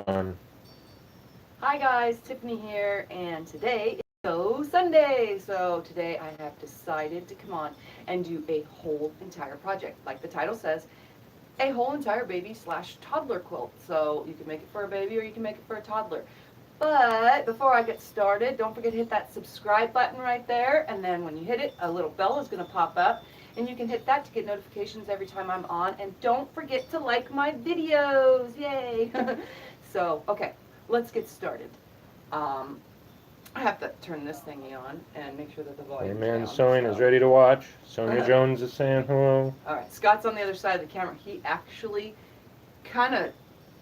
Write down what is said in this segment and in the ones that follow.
on. Hi guys, Tiffany here, and today is Sunday. So today I have decided to come on and do a whole entire project. Like the title says, a whole entire baby slash toddler quilt. So you can make it for a baby or you can make it for a toddler. But before I get started, don't forget to hit that subscribe button right there, and then when you hit it, a little bell is going to pop up, and you can hit that to get notifications every time I'm on, and don't forget to like my videos, yay! So, okay, let's get started. Um, I have to turn this thingy on and make sure that the volume is Amen down. Sewing is So. ready to watch. Sonia Jones is saying hello. All right, Scott's on the other side of the camera. He actually kind of,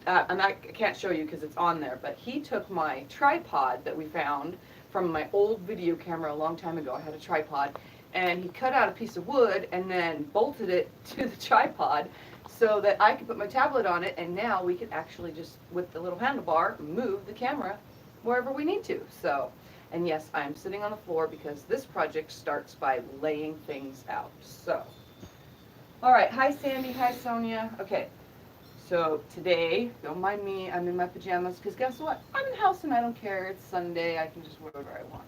and I can't show you because it's on there, but he took my tripod that we found from my old video camera a long time ago. I had a tripod, and he cut out a piece of wood and then bolted it to the tripod so that I could put my tablet on it, and now we can actually just, with the little handlebar, move the camera wherever we need to. So, and yes, I'm sitting on the floor because this project starts by laying things out. So, all right, hi Sandy, hi Sonia. Okay, so today, don't mind me, I'm in my pajamas, because guess what? I'm in the house and I don't care. It's Sunday, I can just wear whatever I want.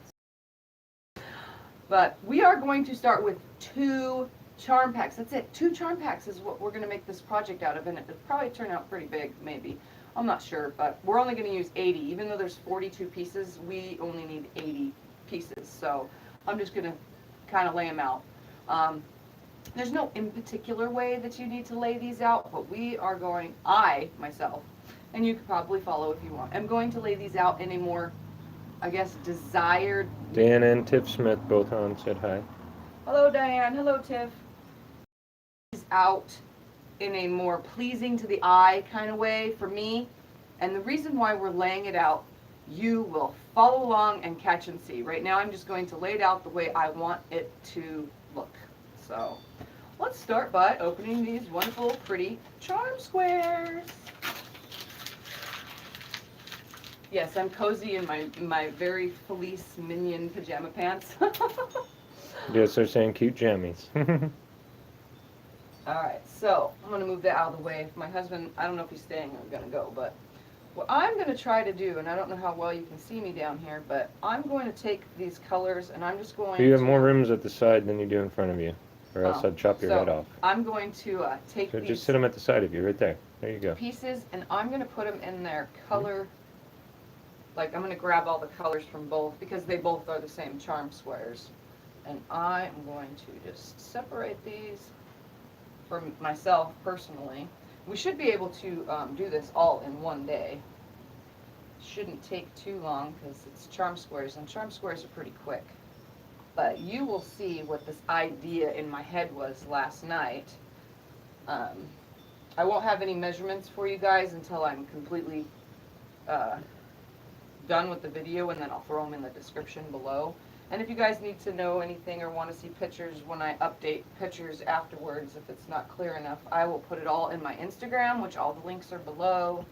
But we are going to start with 2 charm packs. That's it. 2 charm packs is what we're going to make this project out of, and it'll probably turn out pretty big, maybe. I'm not sure, but we're only going to use 80. Even though there's 42 pieces, we only need 80 pieces. So I'm just going to kind of lay them out. There's no in particular way that you need to lay these out, but we are going, I, myself, and you could probably follow if you want, I'm going to lay these out in a more, I guess, desired. Dan and Tiff Smith both on said hi. Hello, Diane. Hello, Tiff. Out in a more pleasing to the eye kind of way for me. And the reason why we're laying it out, you will follow along and catch and see. Right now I'm just going to lay it out the way I want it to look. So let's start by opening these wonderful, pretty charm squares. Yes, I'm cozy in my very fleece minion pajama pants. Yes, they're saying cute jammies. Alright, so I'm going to move that out of the way. My husband, I don't know if he's staying or going to go, but what I'm going to try to do, and I don't know how well you can see me down here, but I'm going to take these colors and I'm just going to... You have more rooms at the side than you do in front of you, or else I'd chop your head off. I'm going to take So these just sit them at the side of you, right there. There you go. pieces, and I'm going to put them in their color, like I'm going to grab all the colors from both, because they both are the same charm squares. And I am going to just separate these for myself personally. We should be able to do this all in one day. Shouldn't take too long because it's charm squares, and charm squares are pretty quick. But you will see what this idea in my head was last night. I won't have any measurements for you guys until I'm completely done with the video, and then I'll throw them in the description below. And if you guys need to know anything or want to see pictures when I update pictures afterwards, if it's not clear enough, I will put it all in my Instagram, which all the links are below.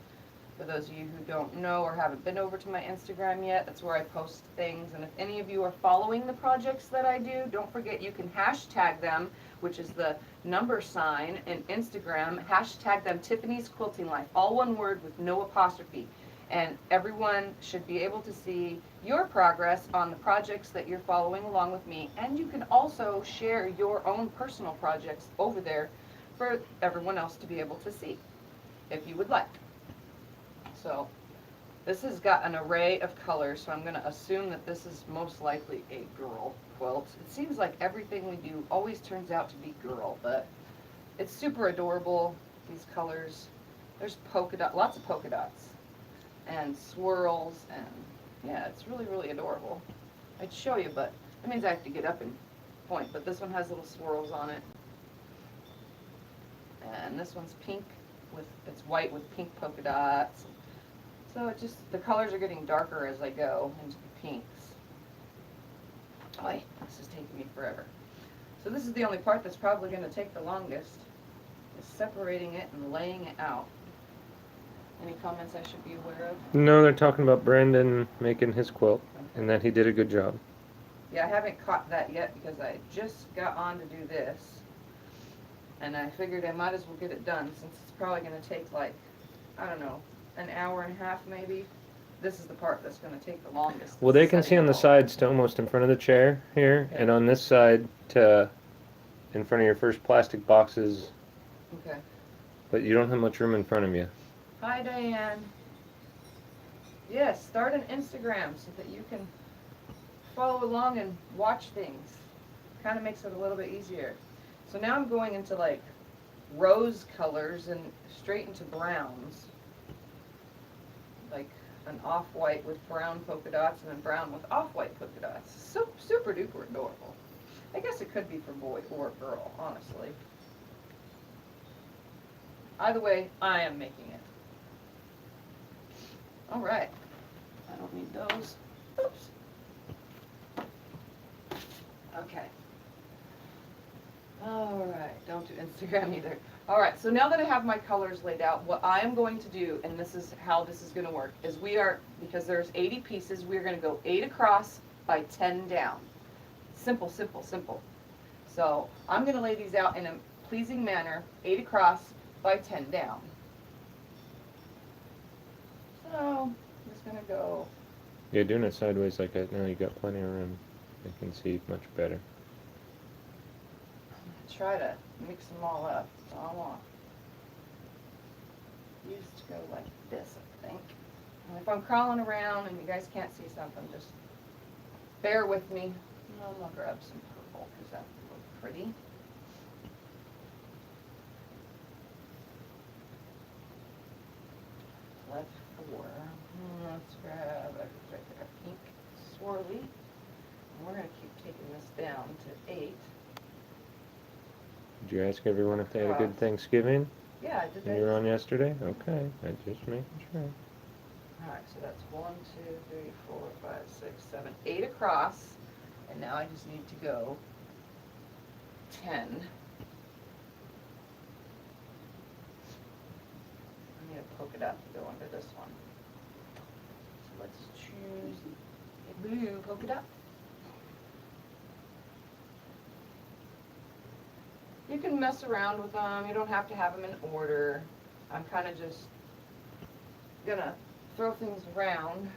For those of you who don't know or haven't been over to my Instagram yet, that's where I post things. And if any of you are following the projects that I do, don't forget you can hashtag them, which is the number sign in Instagram. Hashtag them Tiffany's Quilting Life, all one word with no apostrophe. And everyone should be able to see your progress on the projects that you're following along with me. And you can also share your own personal projects over there for everyone else to be able to see, if you would like. So this has got an array of colors, so I'm going to assume that this is most likely a girl quilt. It seems like everything we do always turns out to be girl, but it's super adorable, these colors. There's polka dot, lots of polka dots and swirls, and yeah, it's really, really adorable. I'd show you, but that means I have to get up and point. But this one has little swirls on it. And this one's pink with, it's white with pink polka dots. So it just, the colors are getting darker as I go into the pinks. Boy, this is taking me forever. So this is the only part that's probably going to take the longest, is separating it and laying it out. Any comments I should be aware of? No, they're talking about Brandon making his quilt, and that he did a good job. Yeah, I haven't caught that yet because I just got on to do this. And I figured I might as well get it done since it's probably going to take like, I don't know, an hour and a half maybe. This is the part that's gonna take the longest. Well, they can setting see on it the all. sides to almost in front of the chair here, Okay. and on this side to in front of your first plastic boxes, Okay. but you don't have much room in front of you. Hi, Diane. Yes, start an Instagram so that you can follow along and watch things. Kind of makes it a little bit easier. So now I'm going into like rose colors and straight into browns. Like an off-white with brown polka dots and then brown with off-white polka dots. So super duper adorable. I guess it could be for boy or girl, honestly. Either way, I am making it. All right. I don't need those. Oops. Okay. All right. Don't do Instagram either. All right. So now that I have my colors laid out, what I am going to do, and this is how this is going to work, is because there's 80 pieces, we're going to go 8 across by 10 down. Simple, simple, simple. So I'm going to lay these out in a pleasing manner, 8 across by 10 down. So I'm just going to go. Yeah, doing it sideways like that, now you got plenty of room. You can see much better. Try to mix them all up. That's all I want. Used to go like this, I think. And if I'm crawling around and you guys can't see something, just bear with me. I'm gonna grab some purple because that would look pretty. Left 4. Let's grab a pink swirly. And we're gonna keep taking this down to 8. Did you ask everyone if they had a good Across. Thanksgiving? Yeah, I did When that. you were on yesterday? Okay, I'm just making sure. Alright, so that's 1, 2, 3, 4, 5, 6, 7, 8 across. And now I just need to go 10. I need a polka dot to go under this one. So let's choose a blue polka dot. You can mess around with them. You don't have to have them in order. I'm kind of just gonna throw things around,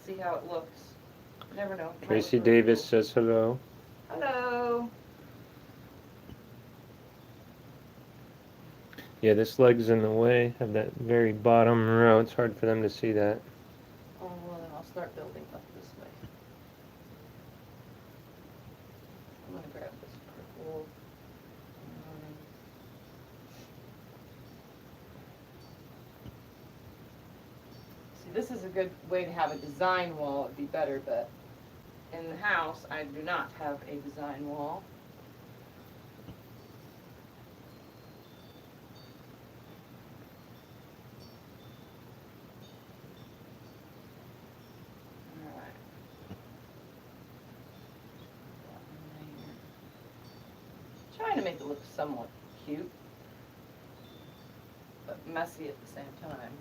see how it looks. You never know. It might Tracy look really Davis cool. says hello. Hello. Yeah, this leg's in the way of that very bottom row. It's hard for them to see that. Oh, well, then I'll start building up this way. I'm gonna grab this purple. See, this is a good way to have a design wall. It'd be better, but in the house, I do not have a design wall. Alright. Trying to make it look somewhat cute, but messy at the same time.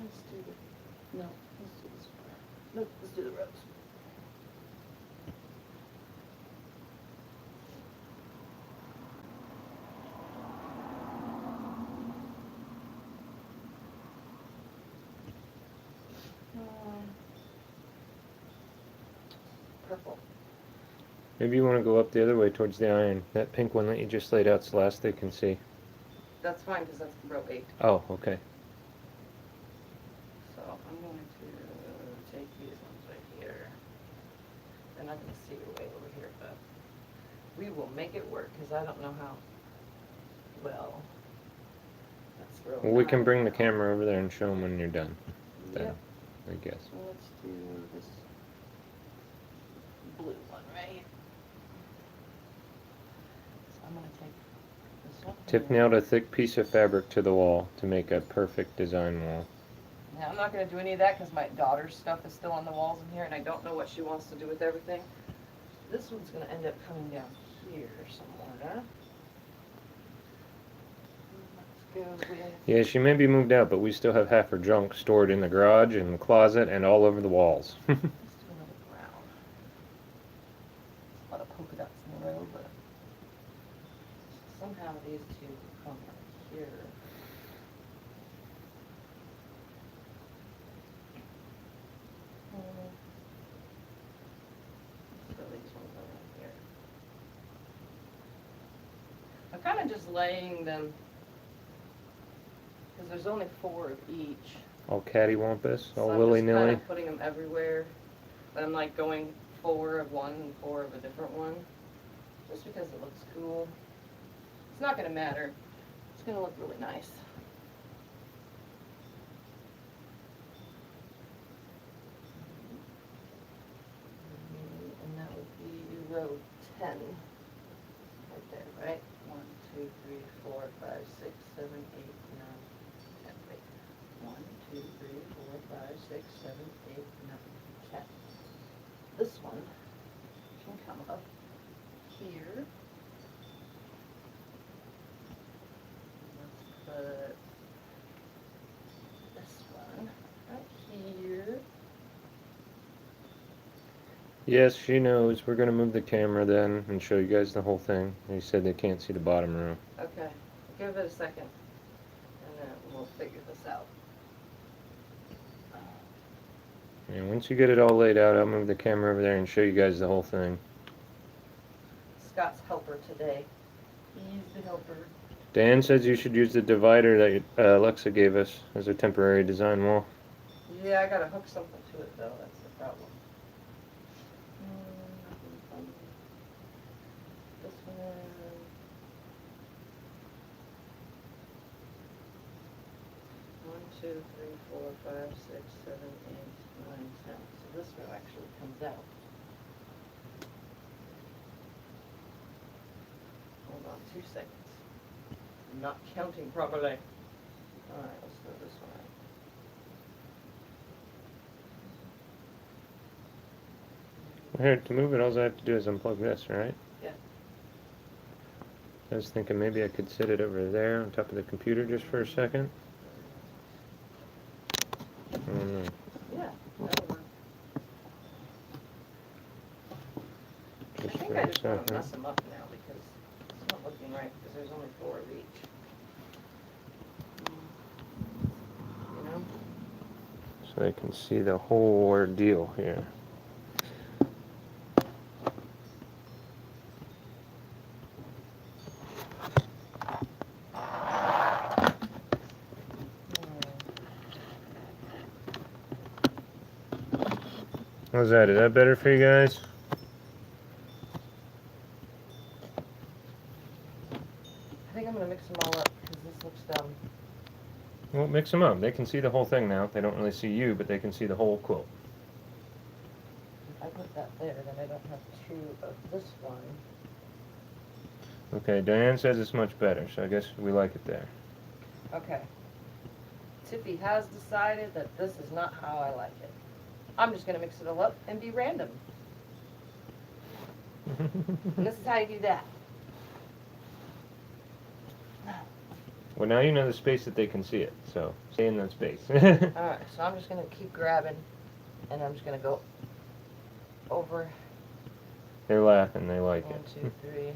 Let's do the, no, let's do this one. No, let's do the rose. Purple. Maybe you want to go up the other way towards the iron. That pink one that you just laid out's the last they can see. That's fine because that's row 8. Oh, okay. So I'm going to take these ones right here. They're not going to see it way over here, but we will make it work because I don't know how well. That's row Well, we can 9 bring the now. camera over there and show them when you're done. Then, Yep. I guess. So let's do this blue one right. So I'm going to take this one. Tip here. nailed a thick piece of fabric to the wall to make a perfect design wall. Now, I'm not going to do any of that because my daughter's stuff is still on the walls in here and I don't know what she wants to do with everything. This one's going to end up coming down here somewhere. Let's go with... Yeah, she may be moved out, but we still have half her junk stored in the garage, in the closet, and all over the walls. Let's do another brown. A lot of polka dots in a row, but somehow these two kind of just laying them, because there's only 4 of each. All cattywampus, So all I'm willy just kind nilly. of putting them everywhere. But I'm like going 4 of one and 4 of a different one, just because it looks cool. It's not going to matter. It's going to look really nice. And that would be row 10. Right there, right? 1, 2, 3, 4, 5, 6, 7, 8, 9, 10. Wait. 1, 2, 3, 4, 5, 6, 7, 8, 9, 10. This one can come up here. Let's put this one right here. Yes, she knows. We're gonna move the camera then and show you guys the whole thing. They said they can't see the bottom row. Okay, give it a second, and then we'll figure this out. And once you get it all laid out, I'll move the camera over there and show you guys the whole thing. Scott's helper today. He's the helper. Dan says you should use the divider that Alexa gave us as a temporary design wall. Yeah, I gotta hook something to it though, that's the problem. This one. 1, 2, 3, 4, 5, 6, 7, 8, 9, 10. So this row actually comes out. Hold on 2 seconds. I'm not counting properly. Alright, let's throw this one out. Here, to move it, all I have to do is unplug this, right? Yeah. I was thinking maybe I could sit it over there on top of the computer just for a second. I don't know. Yeah, that'll work. I Just think for I a just want to second. mess them up now because it's not looking right because there's only 4 of each. You know? So they can see the whole ordeal here. How's that? Is that better for you guys? I think I'm going to mix them all up because this looks dumb. Well, mix them up. They can see the whole thing now. They don't really see you, but they can see the whole quilt. If I put that there, then I don't have 2 of this one. Okay, Diane says it's much better, so I guess we like it there. Okay. Tiffy has decided that this is not how I like it. I'm just going to mix it all up and be random. And this is how you do that. Well, now you know the space that they can see it, so stay in that space. Alright, so I'm just going to keep grabbing, and I'm just going to go over They're laughing. They like 1, it. 2, 3.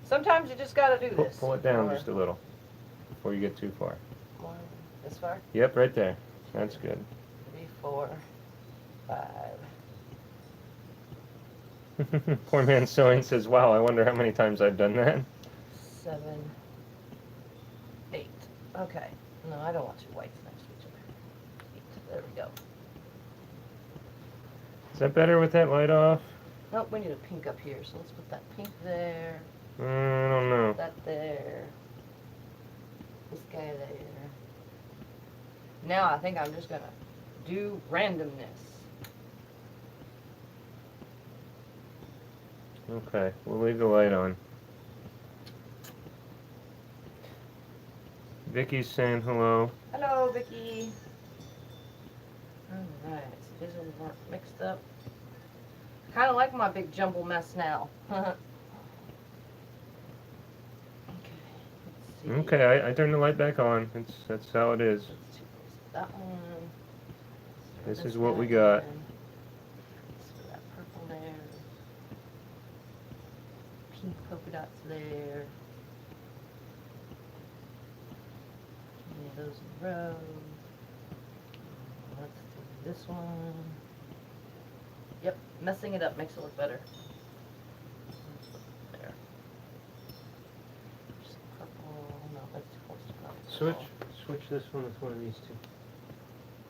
Sometimes you just got to do this. Pull it down Or just a little before you get too far. 1, this far? Yep, right there. That's good. 3, 4, 5. Poor man sewing says, wow, I wonder how many times I've done that. 7, 8. Okay. No, I don't want 2 whites next to each other. 8. There we go. Is that better with that light off? Nope, we need a pink up here, so let's put that pink there, I don't know. that there, this guy there. Now I think I'm just gonna do randomness. Okay, we'll leave the light on. Vicky's saying hello. Hello, Vicky. Alright, so these ones weren't mixed up. Kind of like my big jumble mess now. Okay, let's see. Okay, I turned the light back on. That's how it is. Let's do that one. This Let's is throw what this we guy got. in. Let's throw that purple there. Pink polka dots there. Any of those in a row. Let's do this one. Yep, messing it up makes it look better. There. switch this one with one of these two.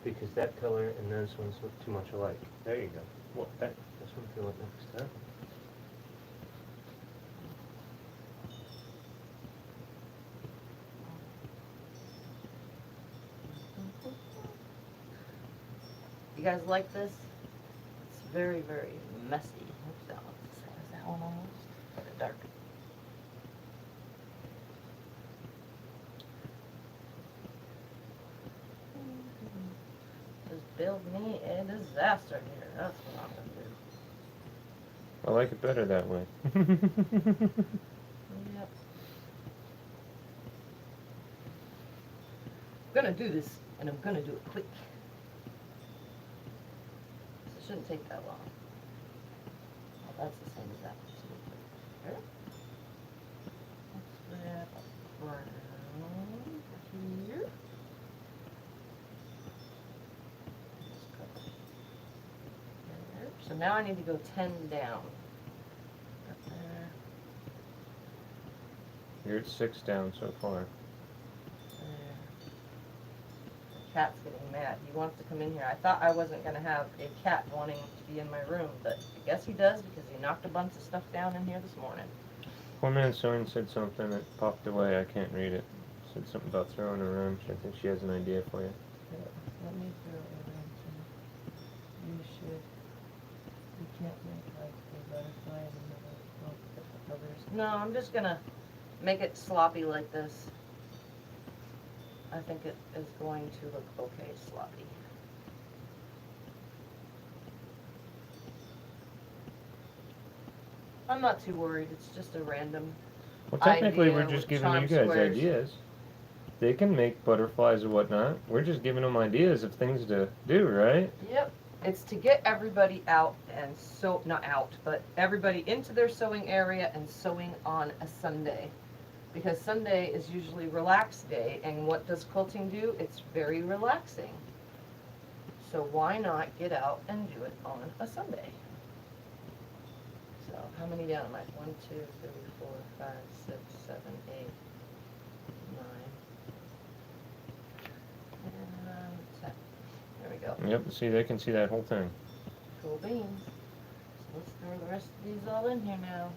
Because that color and this one's look too much alike. There you go. Well, this one feel it next time. You guys like this? It's very, very messy. Oops, that one's the same as that one almost. But it's dark. Just build me a disaster here. That's what I'm gonna do. I like it better that way. Yep. I'm gonna do this, and I'm gonna do it quick. It shouldn't take that long. Well, that's the same as that one. So we'll put it there. Let's grab a brown here. Just put it there. So now I need to go 10 down. Up there. You're at 6 down so far. Cat's getting mad. He wants to come in here. I thought I wasn't going to have a cat wanting to be in my room, but I guess he does because he knocked a bunch of stuff down in here this morning. Poor man Soren said something that popped away. I can't read it. Said something about throwing a wrench. I think she has an idea for you. Let me throw a wrench in. You should. You can't make like a butterfly in the middle. Don't put the covers. No, I'm just going to make it sloppy like this. I think it is going to look okay sloppy. I'm not too worried. It's just a random Well, technically, idea we're just with giving charm you guys squares. ideas. They can make butterflies or whatnot. We're just giving them ideas of things to do, right? Yep. It's to get everybody out and sew, not out, but everybody into their sewing area and sewing on a Sunday. Because Sunday is usually relaxed day, and what does quilting do? It's very relaxing. So why not get out and do it on a Sunday? So how many down am I? 1, 2, 3, 4, 5, 6, 7, 8, 9, and 10. There we go. Yep, see, they can see that whole thing. Cool beans. So let's throw the rest of these all in here now.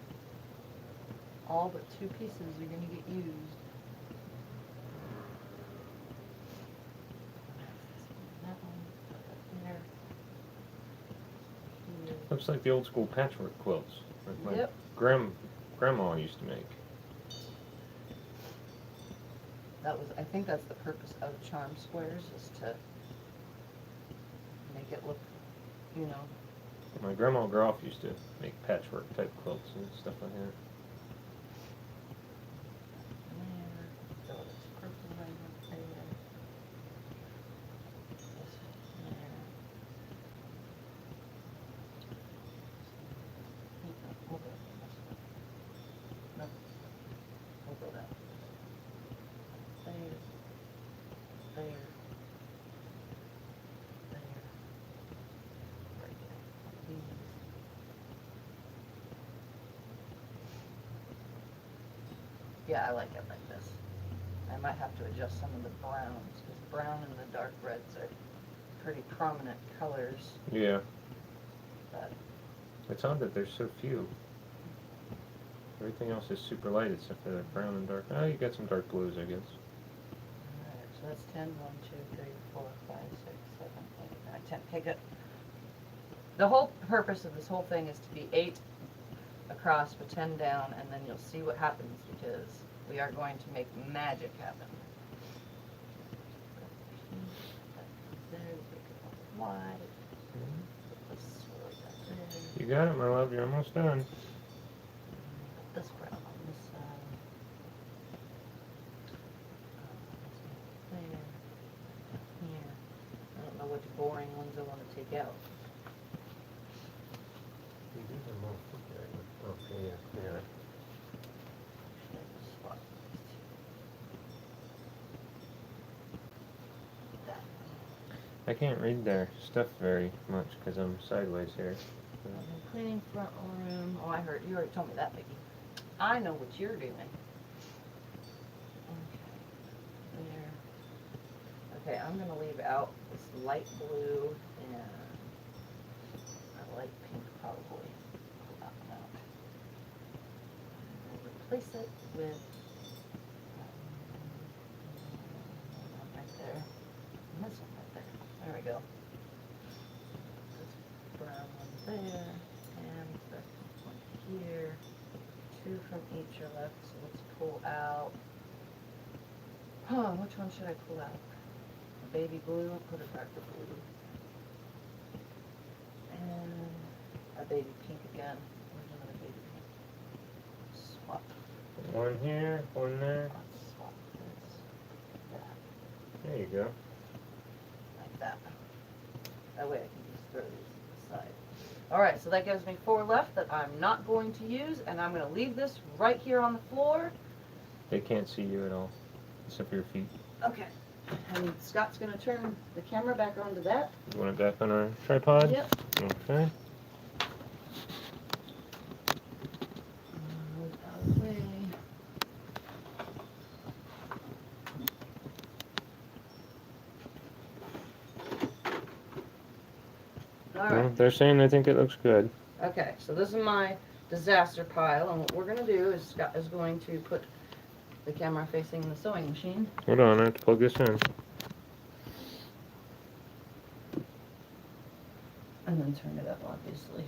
All but 2 pieces are going to get used. That one, put that there. Here. Looks like the old school patchwork quilts. Like my Yep. grandma used to make. That was, I think that's the purpose of charm squares, is to make it look, you know. My grandma Groff used to make patchwork type quilts and stuff like that. There. Throw this purple right up there. This one there. We'll go this way. No. We'll go that way. There. There. There. Right there. These. Yeah, I like it like this. I might have to adjust some of the browns, because brown and the dark reds are pretty prominent colors, Yeah, but it's odd that there's so few. Everything else is super light except for that brown and dark. Oh, you got some dark blues, I guess. alright, so that's 10, 1, 2, 3, 4, 5, 6, 7, 8, 9, 10. Okay, good. The whole purpose of this whole thing is to be 8 across with 10 down, and then you'll see what happens, because we are going to make magic happen. There, make it wide. Put this swirl right there. You got it, my love. You're almost done. Put this brown on this side. There. Here. I don't know which boring ones I want to take out. Okay, yeah. Swap these two. That. I can't read their stuff very much because I'm sideways here. Cleaning front room. Oh, I heard. You already told me that, Vicky. I know what you're doing. Okay. There. Okay, I'm gonna leave out this light blue and a light pink probably. Pull that one out. And we'll replace it with one right there. And this one right there. There we go. This brown one there. And the one here. Two from each are left, so let's pull out. Which one should I pull out? A baby blue, put a darker blue. And a baby pink again. Where's another baby pink? Swap. One here, one there. Let's swap this. That. There you go. Like that. That way I can just throw these aside. Alright, so that gives me 4 left that I'm not going to use, and I'm going to leave this right here on the floor. They can't see you at all, except for your feet. Okay. And Scott's going to turn the camera back onto that. You want it back on our tripod? Yep. Okay. Move out of the way. All Well, right. they're saying they think it looks good. Okay, so this is my disaster pile, and what we're going to do is Scott is going to put the camera facing the sewing machine. Hold on, I have to plug this in. And then turn it up, obviously.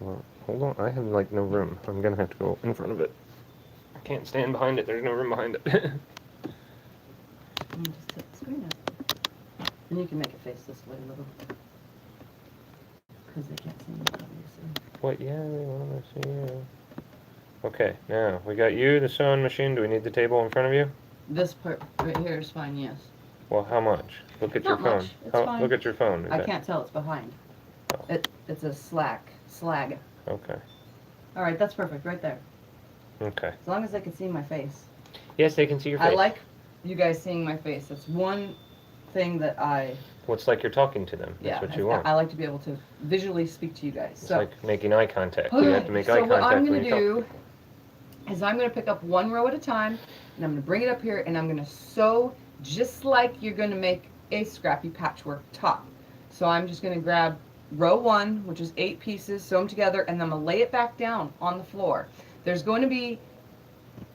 Well, hold on, I have like no room. I'm gonna have to go in front of it. I can't stand behind it, there's no room behind it. And just take the screen up. And you can make it face this way a little. Because they can't see me, obviously. What, yeah, they wanna see you. Okay, now, we got you, the sewing machine. Do we need the table in front of you? This part right here is fine, yes. Well, how much? Look at your Not phone. much, it's fine. Look at your phone. Is I that- can't tell it's behind. Oh. It's a slag. Okay, Alright, that's perfect, right there. okay. As long as they can see my face. Yes, they can see your face. I like you guys seeing my face. That's one thing that I, Well, it's like you're talking to them. yeah, That's what you want. I like to be able to visually speak to you guys. It's So, like making eye contact. You have to make eye so what contact I'm when going you to talk. do is I'm going to pick up one row at a time, and I'm going to bring it up here, and I'm going to sew just like you're going to make a scrappy patchwork top. So I'm just going to grab row 1, which is 8 pieces, sew them together, and then I'm going to lay it back down on the floor. There's going to be,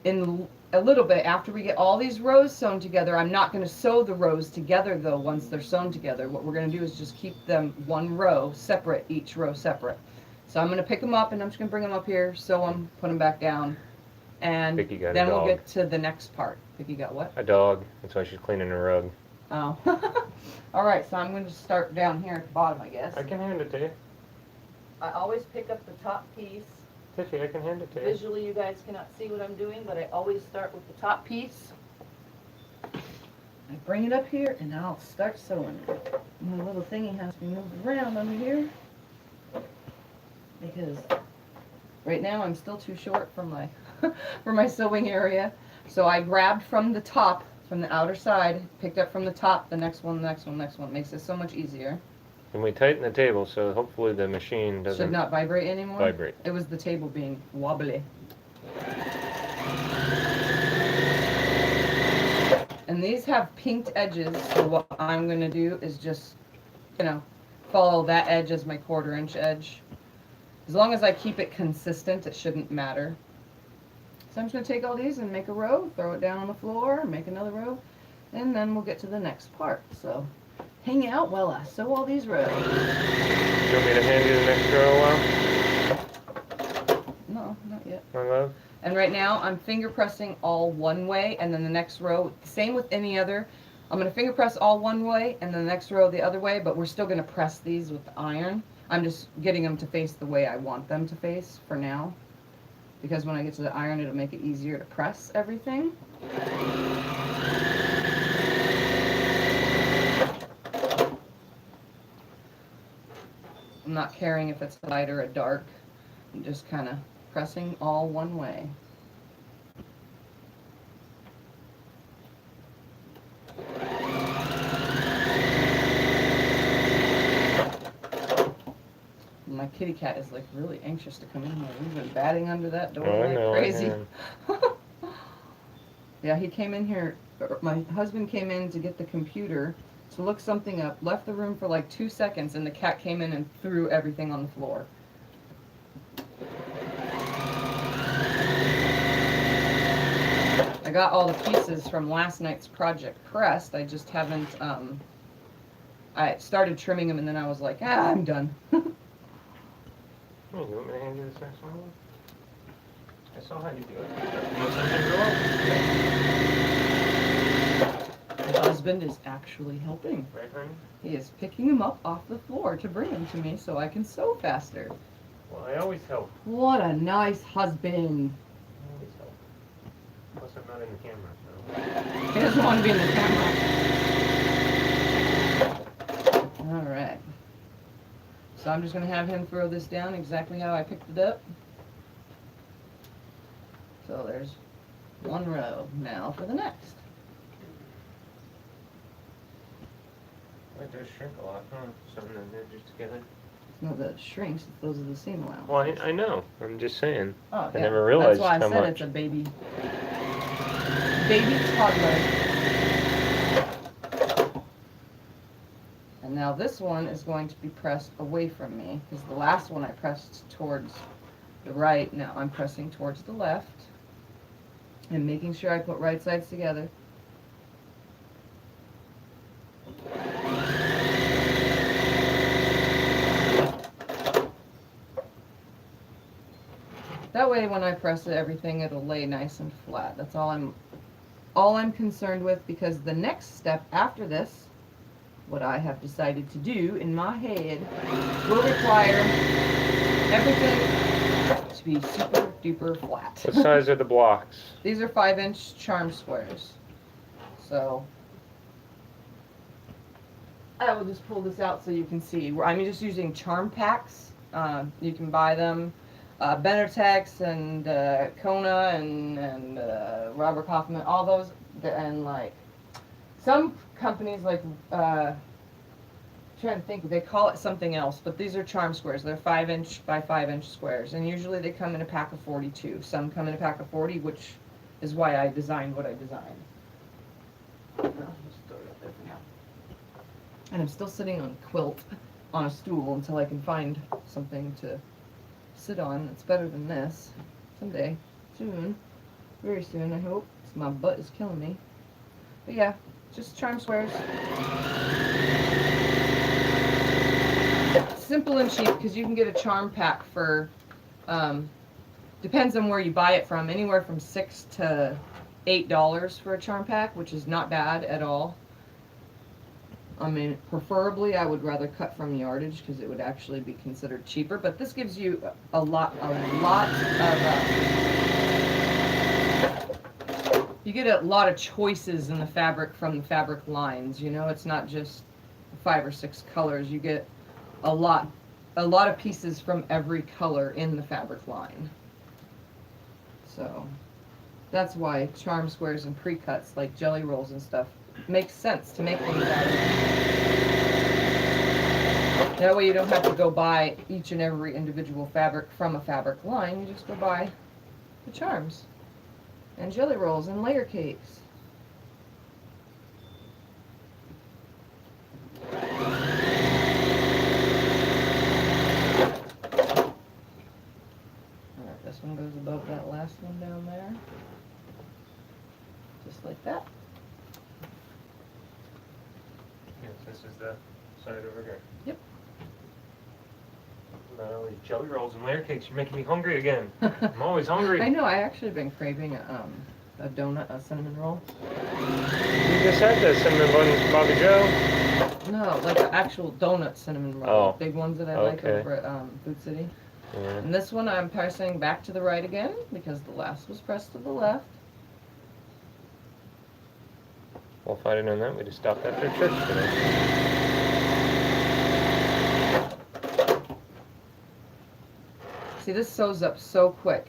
in a little bit, after we get all these rows sewn together, I'm not going to sew the rows together though once they're sewn together. What we're going to do is just keep them one row separate, each row separate. So I'm going to pick them up, and I'm just going to bring them up here, sew them, put them back down, and Vicky got a then we'll dog. get to the next part. Vicky got what? A dog. That's why she's cleaning her rug. Oh. Alright, so I'm going to start down here at the bottom, I guess. I can hand it to you. I always pick up the top piece. Tiffy, I can hand it to you. Visually, you guys cannot see what I'm doing, but I always start with the top piece. I bring it up here, and I'll start sewing it. My little thingy has to be moved around under here, because right now I'm still too short for my for my sewing area. So I grabbed from the top, from the outer side, picked up from the top, the next one, the next one, the next one. It makes it so much easier. And we tighten the table so hopefully the machine doesn't Should not vibrate anymore. vibrate. It was the table being wobbly. And these have pinked edges, so what I'm going to do is just, follow that edge as my 1/4 inch edge. As long as I keep it consistent, it shouldn't matter. So I'm just going to take all these and make a row, throw it down on the floor, make another row, and then we'll get to the next part. So hang out while I sew all these rows. You want me to hand you the next row while? No, not yet. My love? And right now I'm finger pressing all one way, and then the next row, same with any other. I'm going to finger press all one way and then the next row the other way, but we're still going to press these with the iron. I'm just getting them to face the way I want them to face for now, because when I get to the iron it'll make it easier to press everything. I'm not caring if it's light or a dark. I'm just kind of pressing all one way. My kitty cat is like really anxious to come in here. We've been batting under that door Oh, I like know, I crazy. am. Yeah, he came in here my husband came in to get the computer to look something up, left the room for like 2 seconds, and the cat came in and threw everything on the floor. I got all the pieces from last night's project pressed. I just haven't, I started trimming them and then I was like, I'm done. Oh, you want me to hand you this next one? I saw how you do it. My husband is actually helping. Right, honey? He is picking them up off the floor to bring them to me so I can sew faster. Well, I always help. What a nice husband. I always help. Plus, I'm not in the camera, so. He doesn't want to be in the camera. Alright. So I'm just going to have him throw this down exactly how I picked it up. So there's one row. Now for the next. It does shrink a lot, huh? Something that edges together. No, that shrinks. Those are the seam allowances. Well, I know. I'm just saying. Oh, I never realized how much. That's why I said it's a baby toddler. And now this one is going to be pressed away from me because the last one I pressed towards the right. Now I'm pressing towards the left and making sure I put right sides together. That way when I press it, everything it'll lay nice and flat. That's all I'm concerned with, because the next step after this, what I have decided to do in my head, will require everything to be super duper flat. What size are the blocks? These are 5-inch charm squares. So I will just pull this out so you can see. I'm just using charm packs. You can buy them. Benartex and Kona and Robert Kaufman, all those, and like some companies like trying to think, they call it something else, but these are charm squares. They're 5-inch by 5-inch squares, and usually they come in a pack of 42. Some come in a pack of 40, which is why I designed what I designed. I'll just throw it up there for now. And I'm still sitting on quilt on a stool until I can find something to sit on that's better than this someday, soon, very soon I hope, 'cause my butt is killing me. But yeah, just charm squares. Simple and cheap, because you can get a charm pack for depends on where you buy it from, anywhere from $6 to $8 for a charm pack, which is not bad at all. I mean, preferably I would rather cut from yardage because it would actually be considered cheaper, but this gives you a lot of, you get a lot of choices in the fabric from the fabric lines, you know, it's not just 5 or 6 colors, you get a lot of pieces from every color in the fabric line. So, that's why charm squares and pre-cuts like jelly rolls and stuff makes sense to make things out of. That way you don't have to go buy each and every individual fabric from a fabric line. You just go buy the charms and jelly rolls and layer cakes. Alright, this one goes above that last one down there. Just like that. Yes, this is the side over here. Yep. Not only jelly rolls and layer cakes, you're making me hungry again. I'm always hungry. I know, I actually been craving a donut, a cinnamon roll. You just had the cinnamon bun Bobby Joe. No, like the actual donut cinnamon roll. Oh. Big ones that I like Okay. over at Food City. Yeah. And this one I'm pressing back to the right again because the last was pressed to the left. Well, if I'd have known that, we'd have stopped after church today. See, this sews up so quick.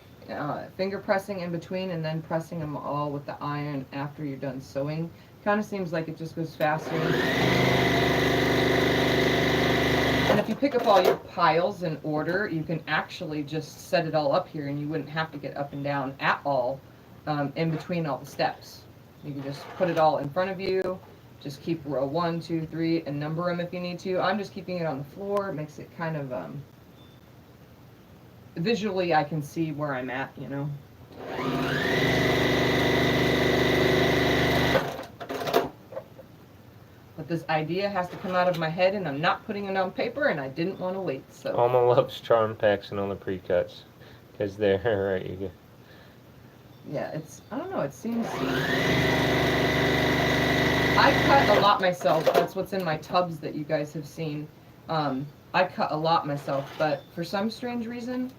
Finger pressing in between and then pressing them all with the iron after you're done sewing. Kind of seems like it just goes faster. And if you pick up all your piles in order, you can actually just set it all up here and you wouldn't have to get up and down at all in between all the steps. You can just put it all in front of you. Just keep row 1, 2, 3, and number them if you need to. I'm just keeping it on the floor. It makes it kind of, visually I can see where I'm at, you know. But this idea has to come out of my head, and I'm not putting it on paper, and I didn't want to wait, so. Alma loves charm packs and all the pre-cuts. Because they're, right, you go. Yeah, it's, I don't know, it seems... I cut a lot myself. That's what's in my tubs that you guys have seen. I cut a lot myself, but for some strange reason,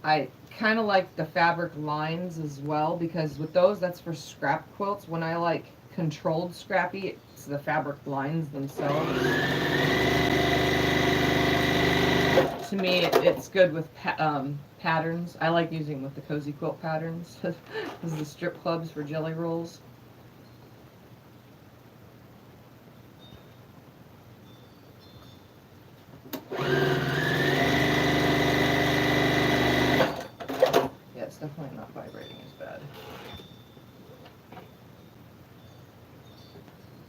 I kind of like the fabric lines as well, because with those, that's for scrap quilts. When I like controlled scrappy, it's the fabric lines themselves. To me, it's good with patterns. I like using with the cozy quilt patterns. This is the strip clubs for jelly rolls. Yeah, it's definitely not vibrating as bad.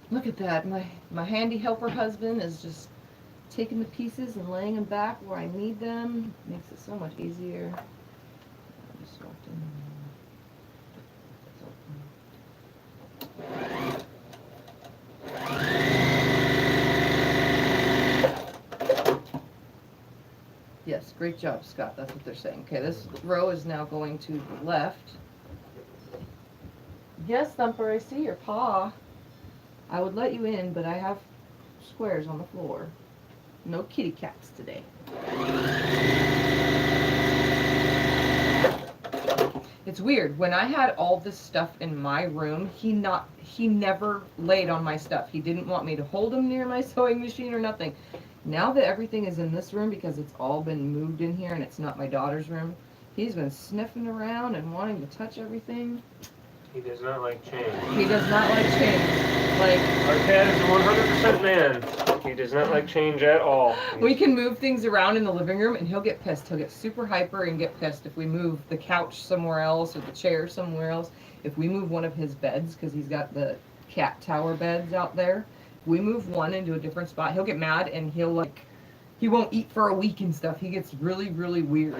Look at that. My handy helper husband is just taking the pieces and laying them back where I need them. Makes it so much easier. I just walked in. Yes, great job, Scott. That's what they're saying. Okay, this row is now going to the left. Yes, Thumper, I see your paw. I would let you in, but I have squares on the floor. No kitty cats today. It's weird. When I had all this stuff in my room, he never laid on my stuff. He didn't want me to hold him near my sewing machine or nothing. Now that everything is in this room, because it's all been moved in here and it's not my daughter's room, he's been sniffing around and wanting to touch everything. He does not like change. He does not like change. Like, our cat is a 100% man. He does not like change at all. We can move things around in the living room and he'll get pissed. He'll get super hyper and get pissed if we move the couch somewhere else or the chair somewhere else. If we move one of his beds, because he's got the cat tower beds out there, if we move one into a different spot, he'll get mad and he won't eat for a week and stuff. He gets really, really weird.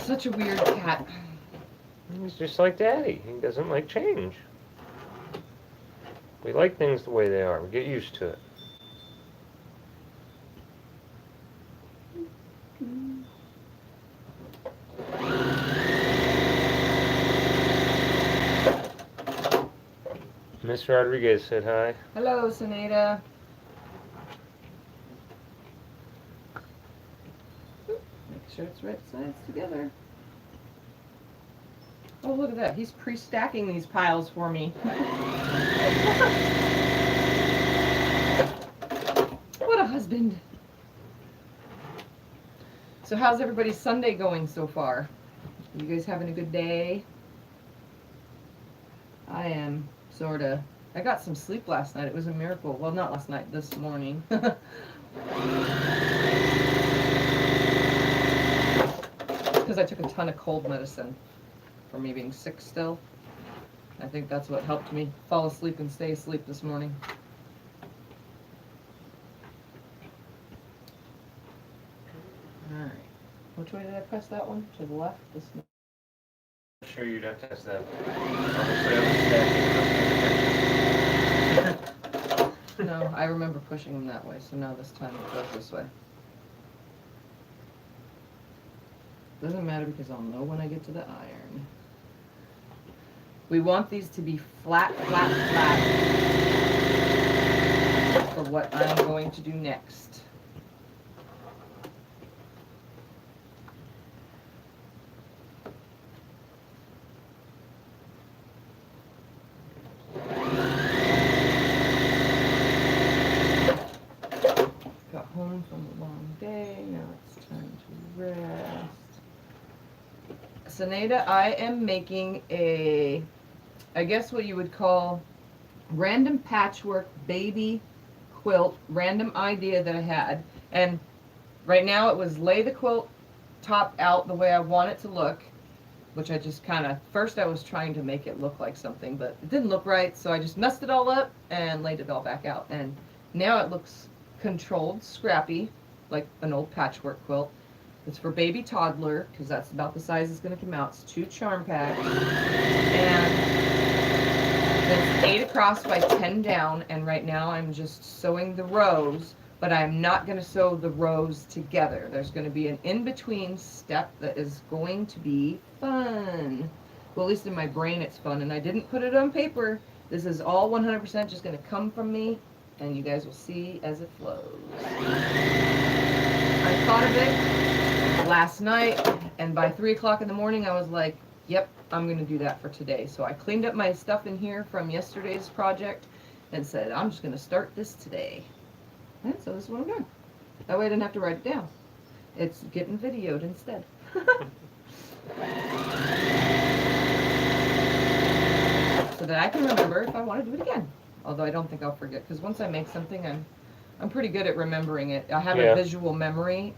Such a weird cat. He's just like Daddy. He doesn't like change. We like things the way they are. We get used to it. Miss Rodriguez said hi. Hello, Senada. Make sure it's right sides together. Oh, look at that. He's pre-stacking these piles for me. What a husband. So how's everybody's Sunday going so far? You guys having a good day? I am, sorta. I got some sleep last night. It was a miracle. Well, not last night, this morning. Because I took a ton of cold medicine for me being sick still. I think that's what helped me fall asleep and stay asleep this morning. Alright. Which way did I press that one? To the left? This one? I'm sure you'd have to test that. No, I remember pushing them that way, so now this time it goes this way. Doesn't matter because I'll know when I get to the iron. We want these to be flat, flat, flat for what I'm going to do next. Got home from a long day, now it's time to rest. Senada, I am making a, I guess what you would call random patchwork baby quilt, random idea that I had. And right now it was lay the quilt top out the way I want it to look. which I just kind of, first I was trying to make it look like something, but it didn't look right, so I just messed it all up and laid it all back out. And now it looks controlled, scrappy, like an old patchwork quilt. It's for baby toddler, because that's about the size it's going to come out. It's 2 charm packs. And it's 8 across by 10 down, and right now I'm just sewing the rows, but I'm not going to sew the rows together. There's going to be an in-between step that is going to be fun. Well, at least in my brain it's fun, and I didn't put it on paper. This is all 100% just going to come from me, and you guys will see as it flows. I thought of it last night, and by 3 o'clock in the morning I was like, yep, I'm going to do that for today. So I cleaned up my stuff in here from yesterday's project and said, I'm just going to start this today. And so this is what I'm doing. That way I didn't have to write it down. It's getting videoed instead. So that I can remember if I want to do it again. Although I don't think I'll forget, because once I make something, I'm pretty good at remembering it. I have a visual memory.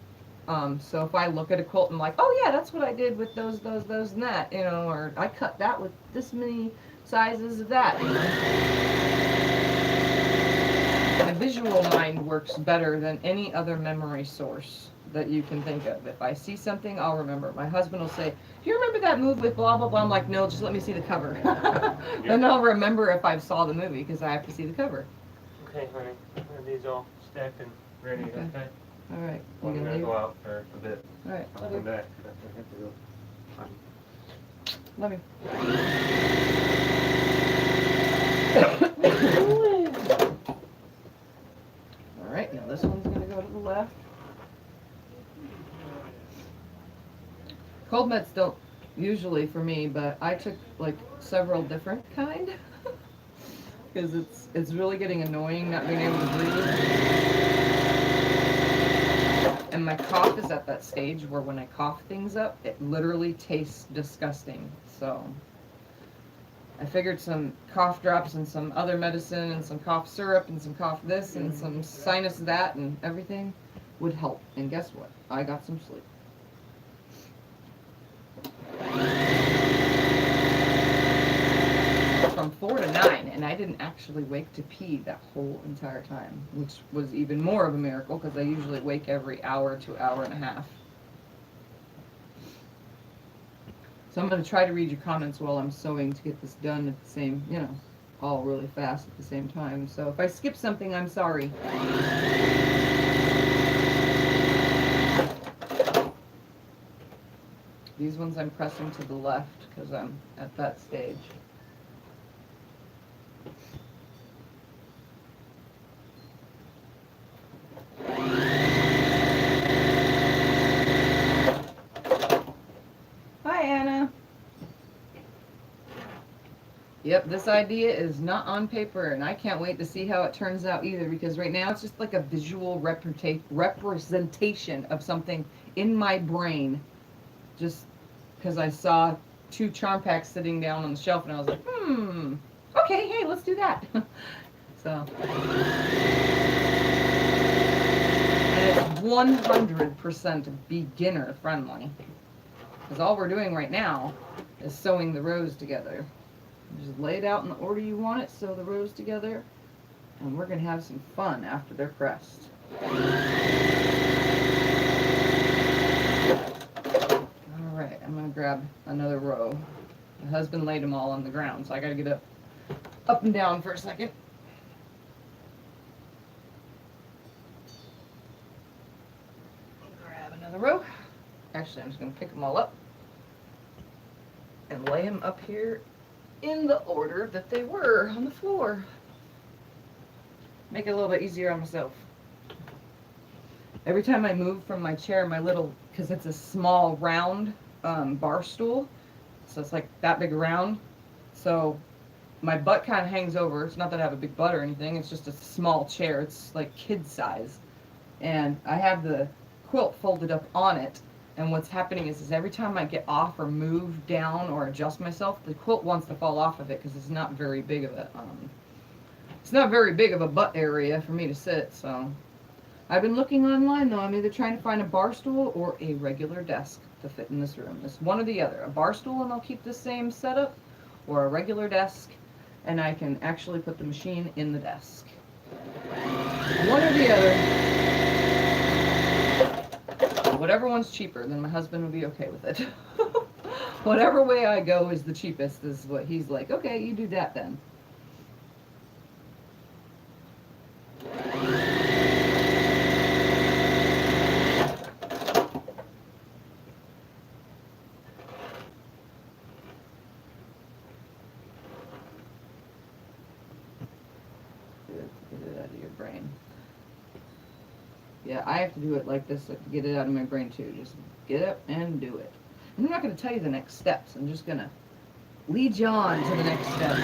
So if I look at a quilt and I'm like, oh yeah, that's what I did with those, and that, you know, or I cut that with this many sizes of that, you know. My visual mind works better than any other memory source that you can think of. If I see something, I'll remember. My husband will say, do you remember that move with blah, blah, blah? I'm like, no, just let me see the cover. Then I'll remember if I saw the movie, because I have to see the cover. Okay, honey. Are these all stacked and ready? Okay. All right. Well, I'm going to go out for a bit. All right. I'll come back. I have to go. Love you. All right, now this one's going to go to the left. Cold meds don't usually for me, but I took like several different kind because it's really getting annoying not being able to breathe. And my cough is at that stage where when I cough things up, it literally tastes disgusting. So I figured some cough drops and some other medicine and some cough syrup and some cough this and some sinus that and everything would help. And guess what? I got some sleep. From 4 to 9, and I didn't actually wake to pee that whole entire time, which was even more of a miracle because I usually wake every hour to hour and a half. So I'm going to try to read your comments while I'm sewing to get this done at the same, you know, all really fast at the same time. So if I skip something, I'm sorry. These ones I'm pressing to the left because I'm at that stage. Hi, Anna. Yep, this idea is not on paper, and I can't wait to see how it turns out either, because right now it's just like a visual representation of something in my brain, just because I saw 2 charm packs sitting down on the shelf, and I was like, okay, hey, let's do that. So, and it's 100% beginner friendly, because all we're doing right now is sewing the rows together. Just lay it out in the order you want it, sew the rows together, and we're going to have some fun after they're pressed. Alright, I'm going to grab another row. My husband laid them all on the ground, so I got to get up and down for a second. Grab another row. Actually, I'm just going to pick them all up and lay them up here in the order that they were on the floor. Make it a little bit easier on myself. Every time I move from my chair, my little, because it's a small round bar stool, so it's like that big around, so my butt kind of hangs over. It's not that I have a big butt or anything, it's just a small chair. It's like kid size, and I have the quilt folded up on it. And what's happening is every time I get off or move down or adjust myself, the quilt wants to fall off of it because it's not very big of a butt area for me to sit. So I've been looking online though. I'm either trying to find a bar stool or a regular desk to fit in this room. It's one or the other. A bar stool and I'll keep the same setup, or a regular desk and I can actually put the machine in the desk. One or the other. Whatever one's cheaper, then my husband will be okay with it. Whatever way I go is the cheapest is what he's like, okay, you do that then. Get it out of your brain. Yeah, I have to do it like this to get it out of my brain too. Just get up and do it. And I'm not going to tell you the next steps. I'm just going to lead you on to the next step.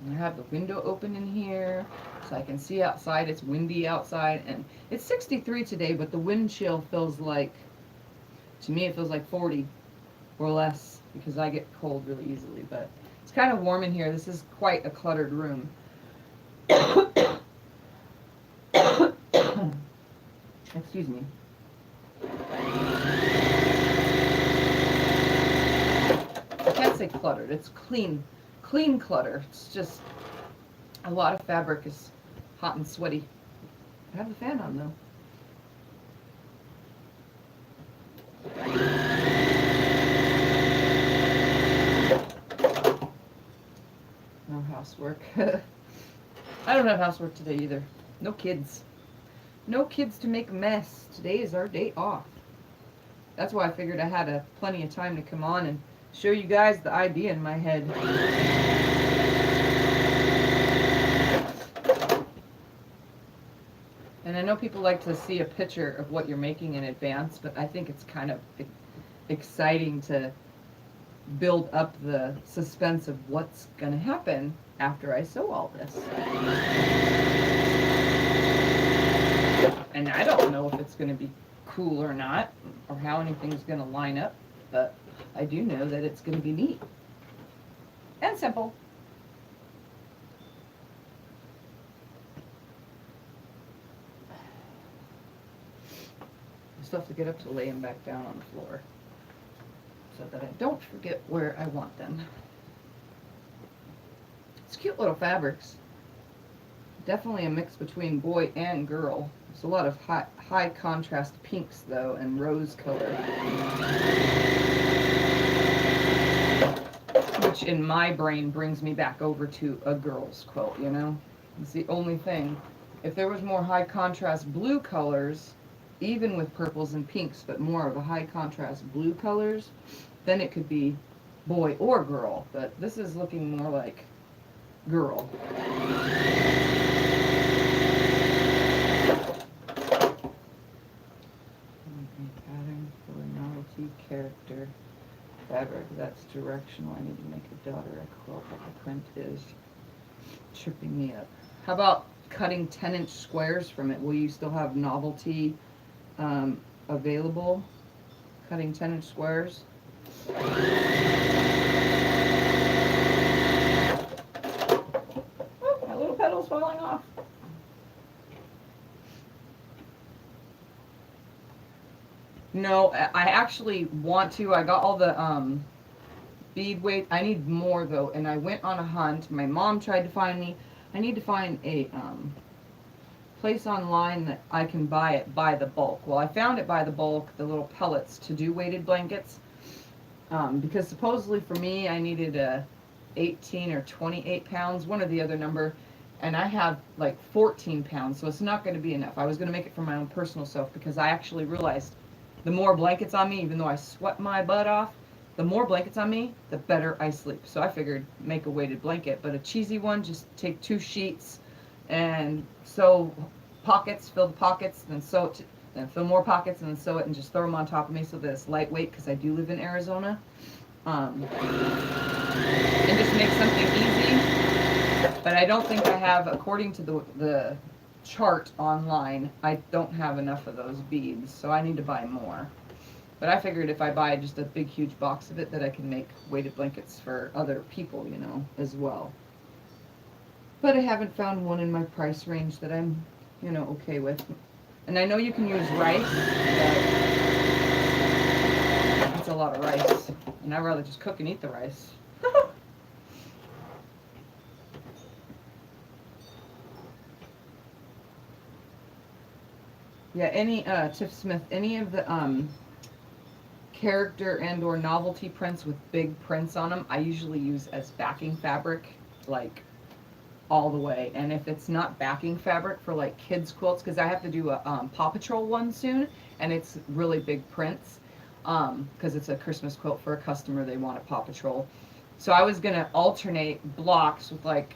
I have the window open in here so I can see outside. It's windy outside and it's 63 today, but the wind chill feels like, to me it feels like 40 or less because I get cold really easily, but it's kind of warm in here. This is quite a cluttered room. Excuse me. I can't say cluttered. It's clean clutter. It's just a lot of fabric is hot and sweaty. I have the fan on though. No housework. I don't have housework today either. No kids. No kids to make a mess. Today is our day off. That's why I figured I had plenty of time to come on and show you guys the idea in my head. And I know people like to see a picture of what you're making in advance, but I think it's kind of exciting to build up the suspense of what's going to happen after I sew all this. And I don't know if it's going to be cool or not, or how anything's going to line up, but I do know that it's going to be neat and simple. I still have to get up to lay them back down on the floor so that I don't forget where I want them. It's cute little fabrics. Definitely a mix between boy and girl. There's a lot of high contrast pinks though and rose color, which in my brain brings me back over to a girl's quilt, you know? It's the only thing. If there was more high contrast blue colors, even with purples and pinks, but more of a high contrast blue colors, then it could be boy or girl, but this is looking more like girl. Pattern for novelty character fabric. That's directional. I need to make a daughter a quilt, but the print is tripping me up. How about cutting 10-inch squares from it? Will you still have novelty available? Cutting 10-inch squares. Oh, my little petal's falling off. No, I actually want to. I got all the bead weight. I need more though, and I went on a hunt. My mom tried to find me. I need to find a place online that I can buy it by the bulk. Well, I found it by the bulk, the little pellets to do weighted blankets, because supposedly for me I needed 18 or 28 pounds, one or the other number, and I have like 14 pounds, so it's not going to be enough. I was going to make it for my own personal self because I actually realized the more blankets on me, even though I sweat my butt off, the more blankets on me, the better I sleep. So I figured make a weighted blanket, but a cheesy one, just take 2 sheets and sew pockets, fill the pockets, then sew it, then fill more pockets, and then sew it, and just throw them on top of me so that it's lightweight because I do live in Arizona. And just make something easy. But I don't think I have, according to the chart online, I don't have enough of those beads, so I need to buy more. But I figured if I buy just a big huge box of it that I can make weighted blankets for other people, you know, as well. But I haven't found one in my price range that I'm, you know, okay with. And I know you can use rice, but it's a lot of rice. And I'd rather just cook and eat the rice. Yeah, any, Tiff Smith, any of the, character and or novelty prints with big prints on them, I usually use as backing fabric, like, all the way. And if it's not backing fabric for, like, kids quilts, because I have to do a, Paw Patrol one soon, and it's really big prints, because it's a Christmas quilt for a customer, they want a Paw Patrol. So I was gonna alternate blocks with, like,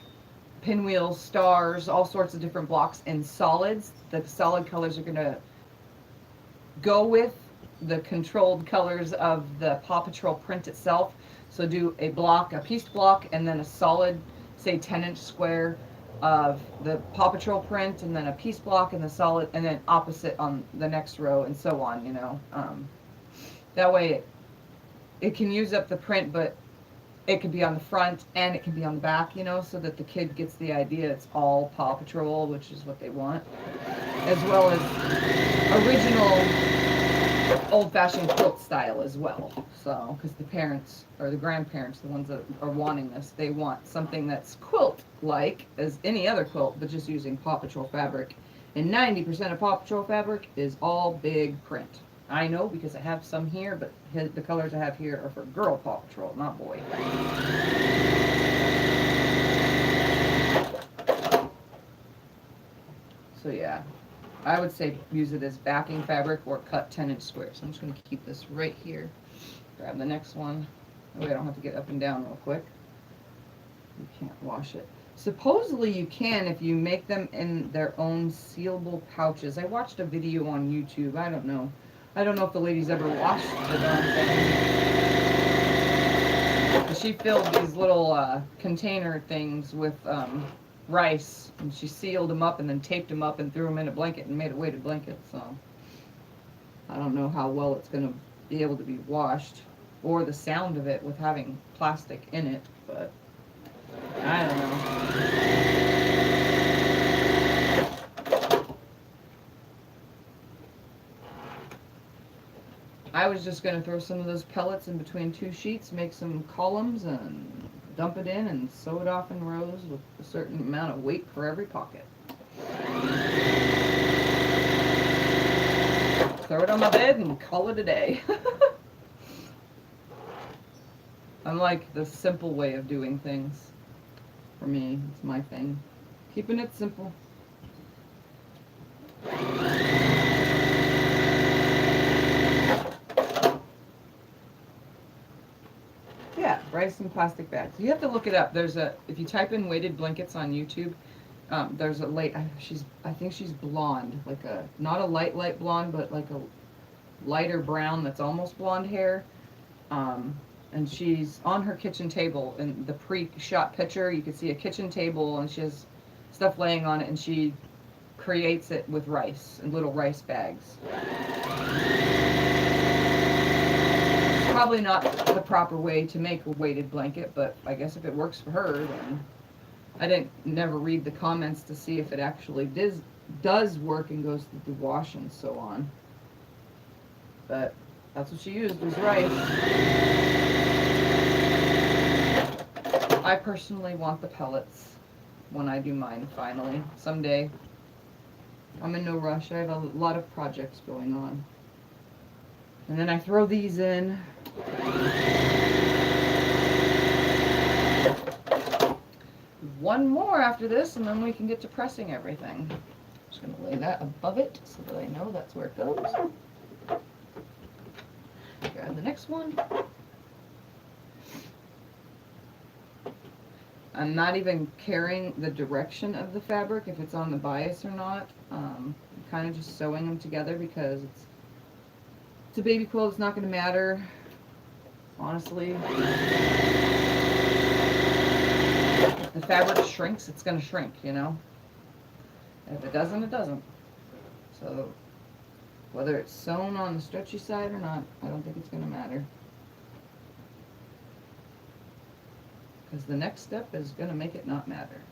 pinwheels, stars, all sorts of different blocks in solids. The solid colors are gonna go with the controlled colors of the Paw Patrol print itself. So do a block, a pieced block, and then a solid, say 10-inch square of the Paw Patrol print, and then a piece block and the solid, and then opposite on the next row, and so on, you know. That way it can use up the print, but it could be on the front and it can be on the back, you know, so that the kid gets the idea it's all Paw Patrol, which is what they want, as well as original old-fashioned quilt style as well. So, because the parents or the grandparents, the ones that are wanting this, they want something that's quilt-like as any other quilt, but just using Paw Patrol fabric. And 90% of Paw Patrol fabric is all big print. I know because I have some here, but the colors I have here are for girl Paw Patrol, not boy. So yeah, I would say use it as backing fabric or cut 10-inch squares. I'm just going to keep this right here. Grab the next one. That way I don't have to get up and down real quick. You can't wash it. Supposedly you can if you make them in their own sealable pouches. I watched a video on YouTube. I don't know. I don't know if the lady's ever washed the darn thing. She filled these little container things with rice, and she sealed them up and then taped them up and threw them in a blanket and made a weighted blanket. So I don't know how well it's going to be able to be washed, or the sound of it with having plastic in it, but I don't know. I was just going to throw some of those pellets in between two sheets, make some columns, and dump it in and sew it off in rows with a certain amount of weight for every pocket. Throw it on my bed and call it a day. I'm like the simple way of doing things. For me, it's my thing. Keeping it simple. Yeah, rice in plastic bags. You have to look it up. There's a, if you type in weighted blankets on YouTube, there's a I think she's blonde, like a, not a light blonde, but like a lighter brown that's almost blonde hair. And she's on her kitchen table in the pre-shot picture. You can see a kitchen table and she has stuff laying on it, and she creates it with rice and little rice bags. Probably not the proper way to make a weighted blanket, but I guess if it works for her, then I didn't never read the comments to see if it actually does work and goes through the wash and so on. But that's what she used, was rice. I personally want the pellets when I do mine finally, someday. I'm in no rush. I have a lot of projects going on. And then I throw these in. One more after this, and then we can get to pressing everything. I'm just going to lay that above it so that I know that's where it goes. Grab the next one. I'm not even caring the direction of the fabric, if it's on the bias or not. I'm kind of just sewing them together because it's a baby quilt. It's not going to matter, honestly. If the fabric shrinks, it's going to shrink, you know. If it doesn't, it doesn't. So whether it's sewn on the stretchy side or not, I don't think it's going to matter. Because the next step is going to make it not matter.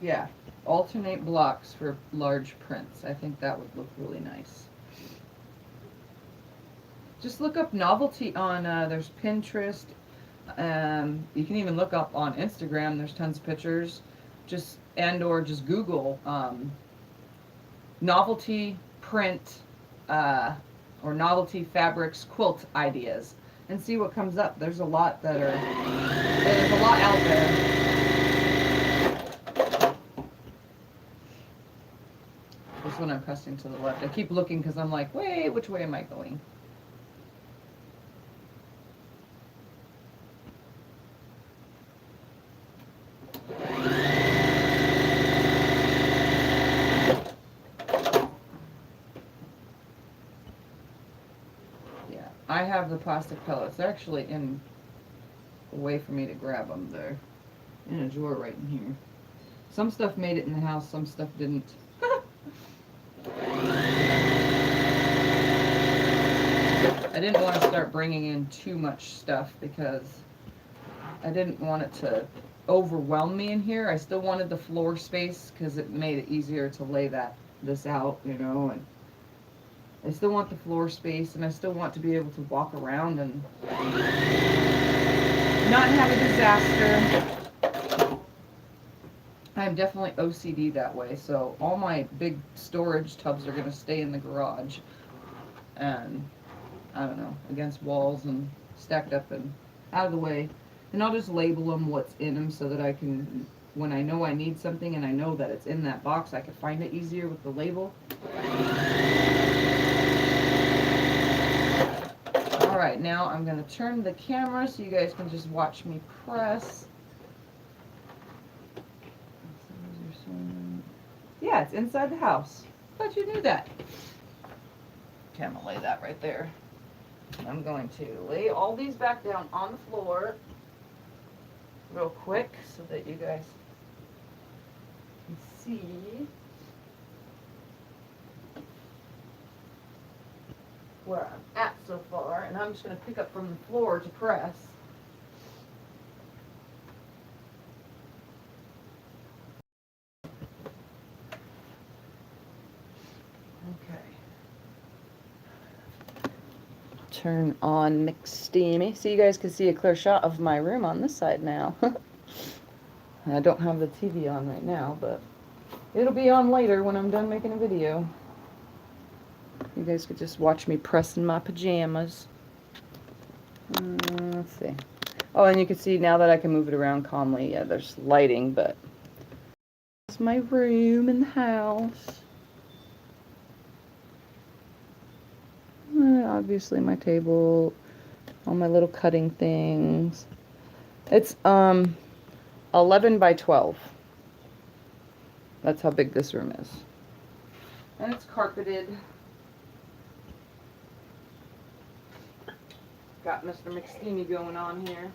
Yeah, alternate blocks for large prints. I think that would look really nice. Just look up novelty on, there's Pinterest. You can even look up on Instagram. There's tons of pictures. Or just Google novelty print or novelty fabrics quilt ideas and see what comes up. There's a lot there's a lot out there. This one I'm pressing to the left. I keep looking because I'm like, wait, which way am I going? Yeah, I have the plastic pellets. They're actually in a way for me to grab them. They're in a drawer right in here. Some stuff made it in the house, some stuff didn't. I didn't want to start bringing in too much stuff because I didn't want it to overwhelm me in here. I still wanted the floor space because it made it easier to lay this out, you know, and I still want the floor space and I still want to be able to walk around and not have a disaster. I'm definitely OCD that way, so all my big storage tubs are going to stay in the garage and, I don't know, against walls and stacked up and out of the way. And I'll just label them what's in them so that I can, when I know I need something and I know that it's in that box, I can find it easier with the label. Alright, now I'm going to turn the camera so you guys can just watch me press. Yeah, it's inside the house. Thought you knew that. Okay, I'm going to lay that right there. I'm going to lay all these back down on the floor real quick so that you guys can see where I'm at so far. And I'm just going to pick up from the floor to press. Turn on Mix Steamy so you guys can see a clear shot of my room on this side now. I don't have the TV on right now, but it'll be on later when I'm done making a video. You guys could just watch me press in my pajamas. Let's see. Oh, and you can see now that I can move it around calmly. Yeah, there's lighting, but it's my room in the house. Obviously my table, all my little cutting things. It's 11 by 12. That's how big this room is. And it's carpeted. Got Mr. McSteamy going on here.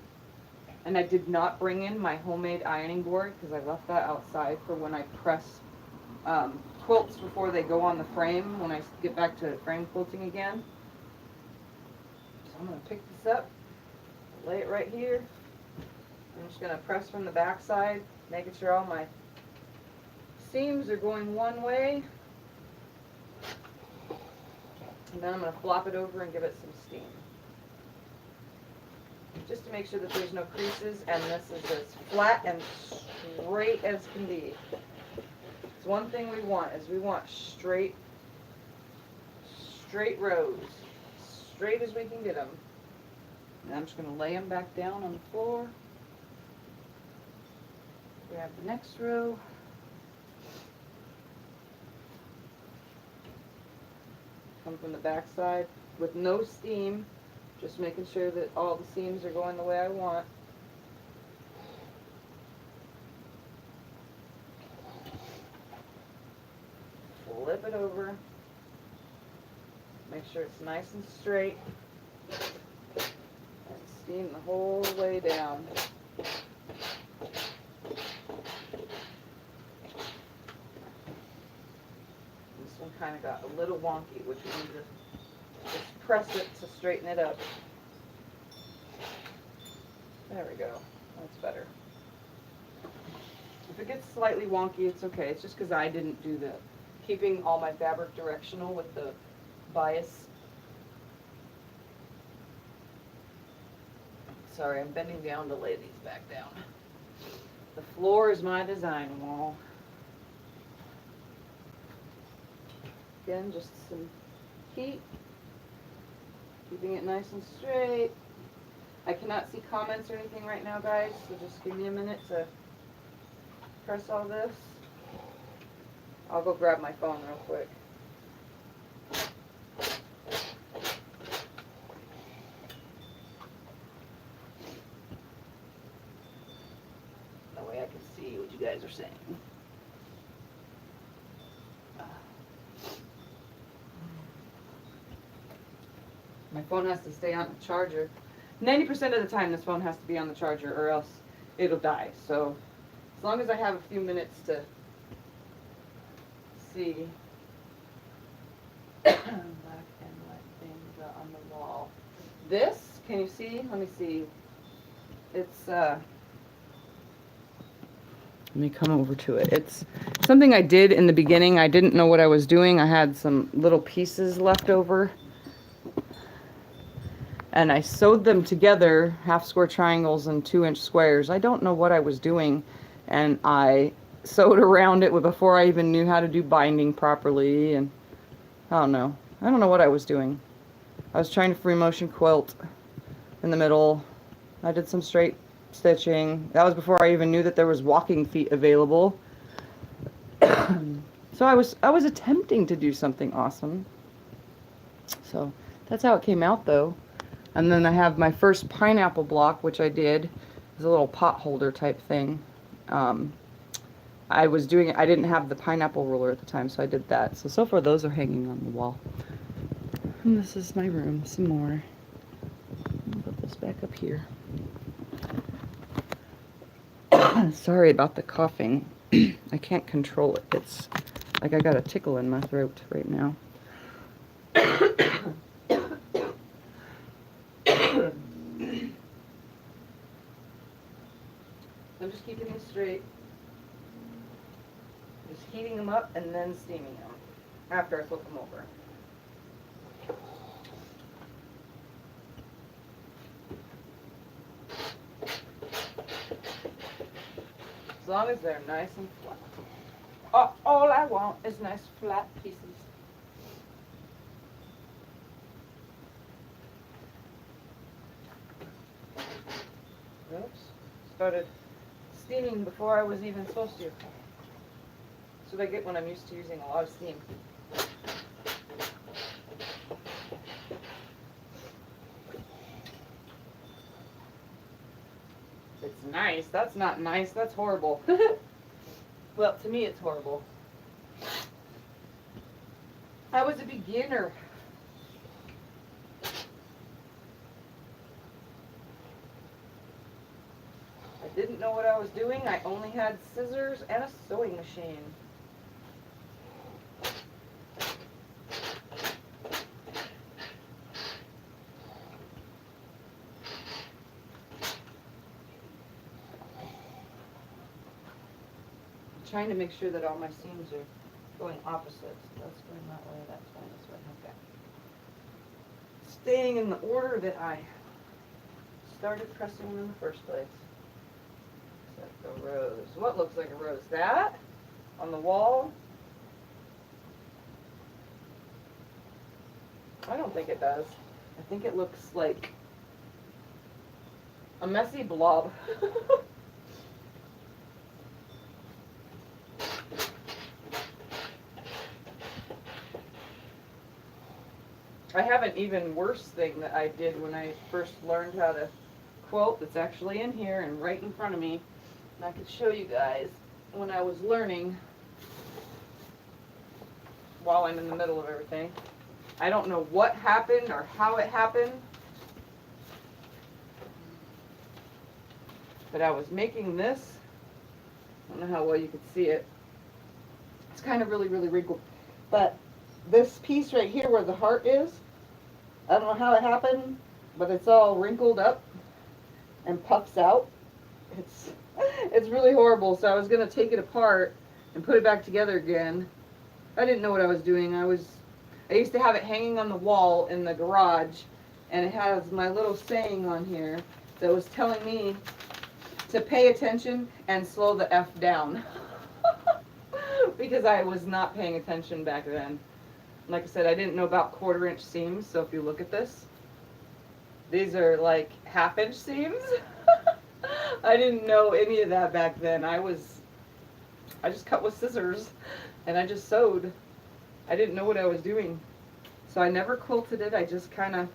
And I did not bring in my homemade ironing board because I left that outside for when I press quilts before they go on the frame, when I get back to frame quilting again. I'm going to pick this up, lay it right here. I'm just going to press from the back side, making sure all my seams are going one way. And then I'm going to flop it over and give it some steam. Just to make sure that there's no creases, and this is as flat and straight as can be. It's one thing we want, is we want straight rows. Straight as we can get them. And I'm just going to lay them back down on the floor. Grab the next row. Come from the back side with no steam. Just making sure that all the seams are going the way I want. Flip it over. Make sure it's nice and straight. And steam the whole way down. This one kind of got a little wonky, which we need to just press it to straighten it up. There we go. That's better. If it gets slightly wonky, it's okay. It's just because I didn't do the keeping all my fabric directional with the bias. Sorry, I'm bending down to lay these back down. The floor is my design wall. Again, just some heat, keeping it nice and straight. I cannot see comments or anything right now, guys, so just give me a minute to press all this. I'll go grab my phone real quick. That way I can see what you guys are saying. My phone has to stay on the charger. 90% of the time this phone has to be on the charger or else it'll die. So as long as I have a few minutes to see black and white things on the wall. This, can you see? Let me see. It's let me come over to it. It's something I did in the beginning. I didn't know what I was doing. I had some little pieces left over. And I sewed them together, half square triangles and 2-inch squares. I don't know what I was doing. And I sewed around it before I even knew how to do binding properly. And I don't know. I don't know what I was doing. I was trying to free motion quilt in the middle. I did some straight stitching. That was before I even knew that there was walking feet available. So I was attempting to do something awesome. So that's how it came out though. And then I have my first pineapple block, which I did. It's a little pot holder type thing. I was doing it, I didn't have the pineapple ruler at the time, so I did that. So far those are hanging on the wall. And this is my room, some more. I'll put this back up here. Sorry about the coughing. I can't control it. It's like I got a tickle in my throat right now. I'm just keeping these straight. Just heating them up and then steaming them after I flip them over. As long as they're nice and flat. All I want is nice flat pieces. Oops. Started steaming before I was even supposed to. That's what I get when I'm used to using a lot of steam. It's nice. That's not nice. That's horrible. Well, to me it's horrible. I was a beginner. I didn't know what I was doing. I only had scissors and a sewing machine. I'm trying to make sure that all my seams are going opposites. That's going that way, that's going this way. Okay. Staying in the order that I started pressing them in the first place. Like a rose. What looks like a rose? That? On the wall? I don't think it does. I think it looks like a messy blob. I have an even worse thing that I did when I first learned how to quilt that's actually in here and right in front of me. And I could show you guys when I was learning while I'm in the middle of everything. I don't know what happened or how it happened, but I was making this. I don't know how well you could see it. It's kind of really wrinkled. But this piece right here where the heart is, I don't know how it happened, but it's all wrinkled up and puffs out. It's It's really horrible, so I was gonna take it apart and put it back together again. I didn't know what I was doing. I used to have it hanging on the wall in the garage, and it has my little saying on here that was telling me to pay attention and slow the F down. Because I was not paying attention back then. Like I said, I didn't know about 1/4 inch seams, so if you look at this, these are like 1/2 inch seams. I didn't know any of that back then. I just cut with scissors and I just sewed. I didn't know what I was doing. So I never quilted it. I just kind of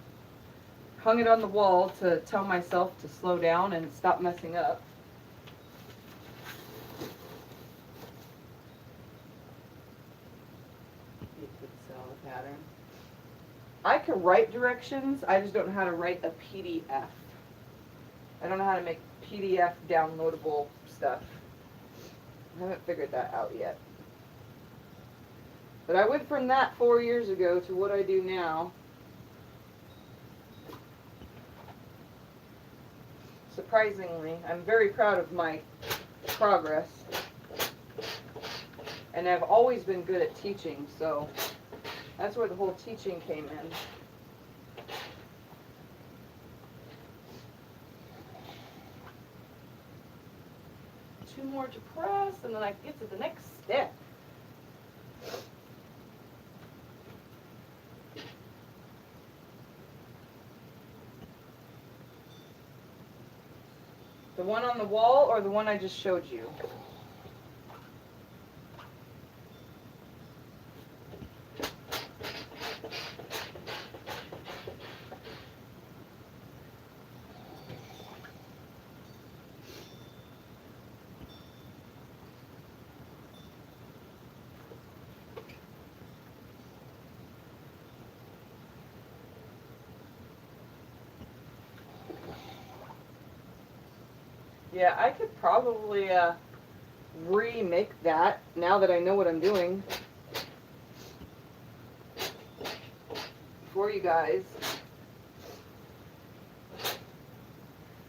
hung it on the wall to tell myself to slow down and stop messing up. You could sell the pattern. I can write directions, I just don't know how to write a PDF. I don't know how to make PDF downloadable stuff. I haven't figured that out yet. But I went from that 4 years ago to what I do now. Surprisingly, I'm very proud of my progress. And I've always been good at teaching, so that's where the whole teaching came in. Two more to press, and then I get to the next step. The one on the wall or the one I just showed you? Yeah, I could probably remake that now that I know what I'm doing for you guys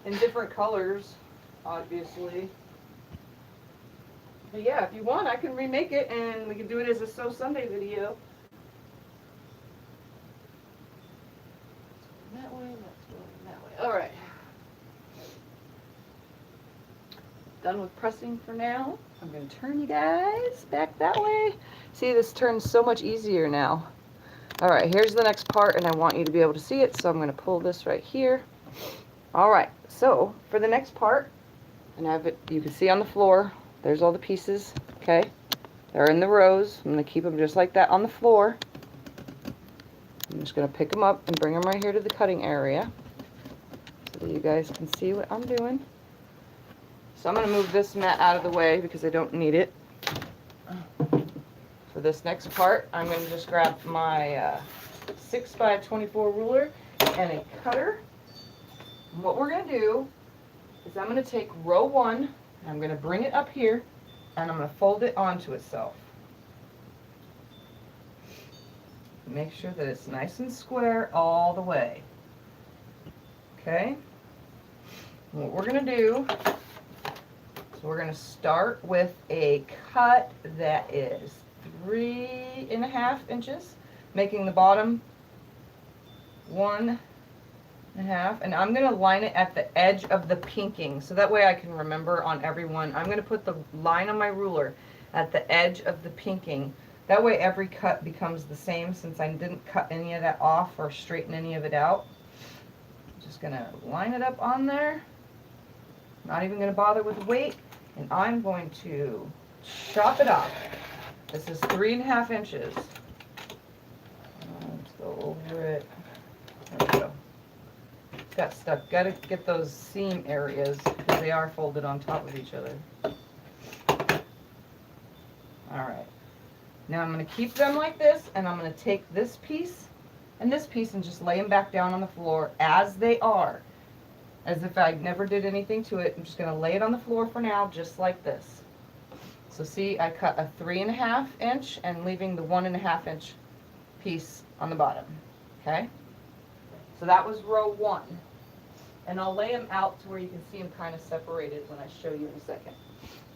in different colors, obviously. But yeah, if you want, I can remake it and we can do it as a Sew Sunday video. That way, that's going that way. All right. Done with pressing for now. I'm going to turn you guys back that way. See, this turns so much easier now. All right, here's the next part, and I want you to be able to see it, so I'm going to pull this right here. All right, so for the next part, and I have it, you can see on the floor, there's all the pieces, okay? They're in the rows. I'm going to keep them just like that on the floor. I'm just going to pick them up and bring them right here to the cutting area so that you guys can see what I'm doing. So I'm going to move this mat out of the way because I don't need it. For this next part, I'm going to just grab my 6x24 ruler and a cutter. And what we're going to do is I'm going to take row 1, and I'm going to bring it up here, and I'm going to fold it onto itself. Make sure that it's nice and square all the way. Okay? And what we're going to do, so we're going to start with a cut that is 3.5 inches, making the bottom 1.5, and I'm going to line it at the edge of the pinking, so that way I can remember on every one. I'm going to put the line on my ruler at the edge of the pinking. That way every cut becomes the same, since I didn't cut any of that off or straighten any of it out. I'm just going to line it up on there. Not even going to bother with weight. And I'm going to chop it off. This is 3.5 inches. Let's go over it. There we go. It's got stuck. Got to get those seam areas because they are folded on top of each other. Alright. Now I'm going to keep them like this, and I'm going to take this piece and just lay them back down on the floor as they are. As if I never did anything to it. I'm just going to lay it on the floor for now, just like this. So see, I cut a 3.5 inch and leaving the 1.5 inch piece on the bottom. Okay? So that was row 1. and I'll lay them out to where you can see them kind of separated when I show you in a second.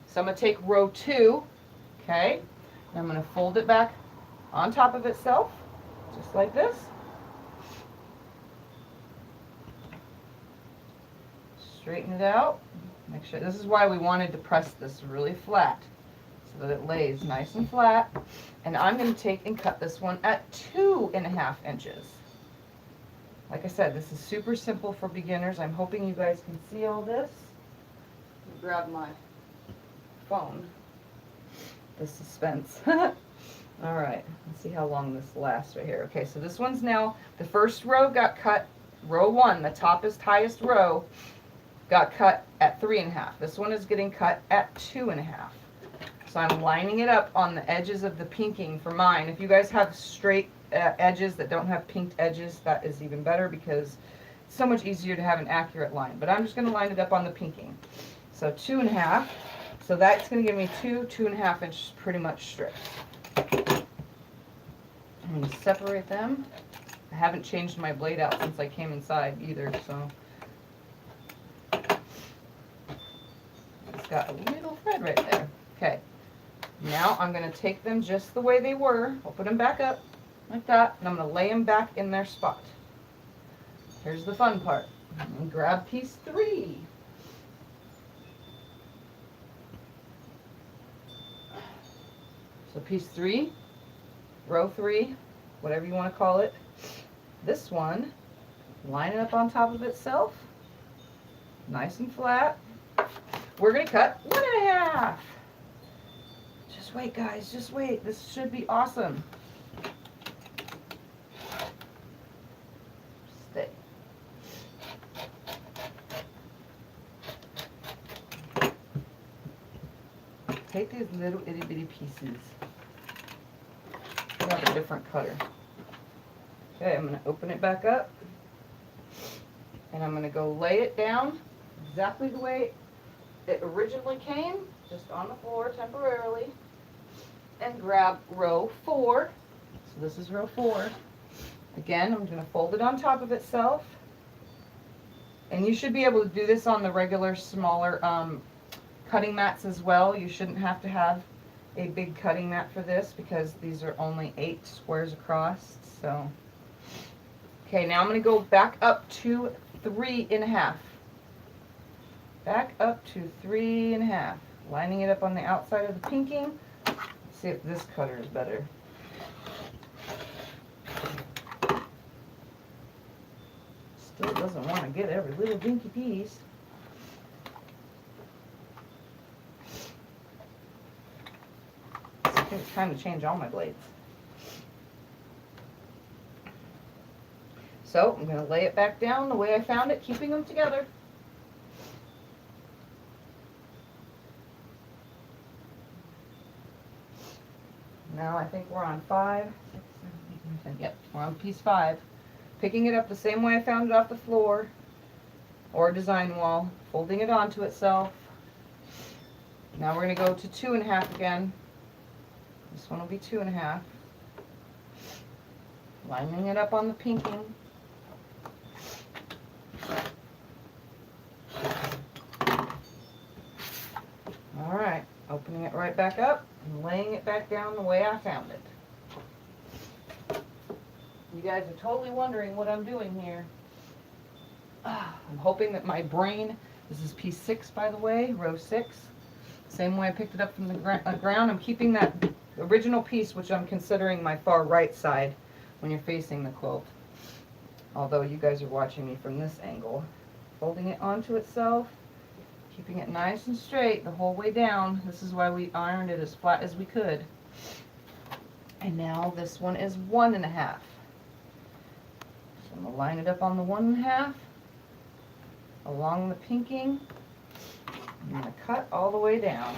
So I'm going to take row 2, okay, and I'm going to fold it back on top of itself, just like this. Straighten it out. Make sure, this is why we wanted to press this really flat, so that it lays nice and flat. And I'm going to take and cut this one at 2.5 inches. Like I said, this is super simple for beginners. I'm hoping you guys can see all this. Let me grab my phone. The suspense. All right, let's see how long this lasts right here. Okay, so this one's now, the first row got cut, row 1, the toppest, highest row, got cut at 3.5. This one is getting cut at 2.5. So I'm lining it up on the edges of the pinking for mine. If you guys have straight edges that don't have pinked edges, that is even better because it's so much easier to have an accurate line. But I'm just going to line it up on the pinking. So 2.5. So that's going to give me 2.5 inch pretty much strips. I'm going to separate them. I haven't changed my blade out since I came inside either, so it's got a little thread right there. Okay. Now I'm going to take them just the way they were. I'll put them back up like that, and I'm going to lay them back in their spot. Here's the fun part. I'm going to grab piece 3. So piece 3, row 3, whatever you want to call it. This one, line it up on top of itself, nice and flat. We're going to cut 1.5. Just wait, guys, just wait. This should be awesome. Stay. Take these little itty bitty pieces. I have a different cutter. Okay, I'm going to open it back up. And I'm going to go lay it down exactly the way it originally came, just on the floor temporarily. And grab row 4. So this is row 4. Again, I'm going to fold it on top of itself. And you should be able to do this on the regular smaller cutting mats as well. You shouldn't have to have a big cutting mat for this because these are only 8 squares across. So, okay, now I'm going to go back up to 3.5. Back up to 3.5. Lining it up on the outside of the pinking. See if this cutter is better. Still doesn't want to get every little dinky piece. I think it's time to change all my blades. So I'm going to lay it back down the way I found it, keeping them together. Now I think we're on 5, 6, 7, 8, 9, 10. Yep, we're on piece 5. Picking it up the same way I found it off the floor or design wall, folding it onto itself. Now we're going to go to 2.5 again. This one will be 2.5. Lining it up on the pinking. Alright, opening it right back up and laying it back down the way I found it. You guys are totally wondering what I'm doing here. I'm hoping that my brain, this is piece 6 by the way, row 6. Same way I picked it up from the ground. I'm keeping that original piece, which I'm considering my far right side when you're facing the quilt. Although you guys are watching me from this angle. Folding it onto itself, keeping it nice and straight the whole way down. This is why we ironed it as flat as we could. And now this one is 1.5. So I'm going to line it up on the 1.5 along the pinking. I'm going to cut all the way down.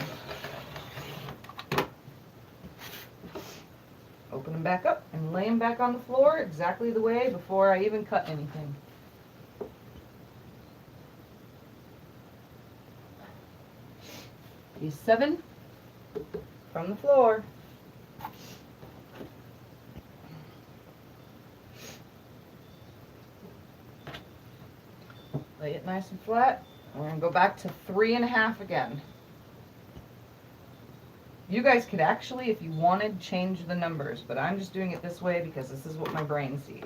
Open them back up and lay them back on the floor exactly the way before I even cut anything. Piece 7 from the floor. Lay it nice and flat. We're gonna go back to 3.5 again. You guys could actually, if you wanted, change the numbers, but I'm just doing it this way because this is what my brain sees.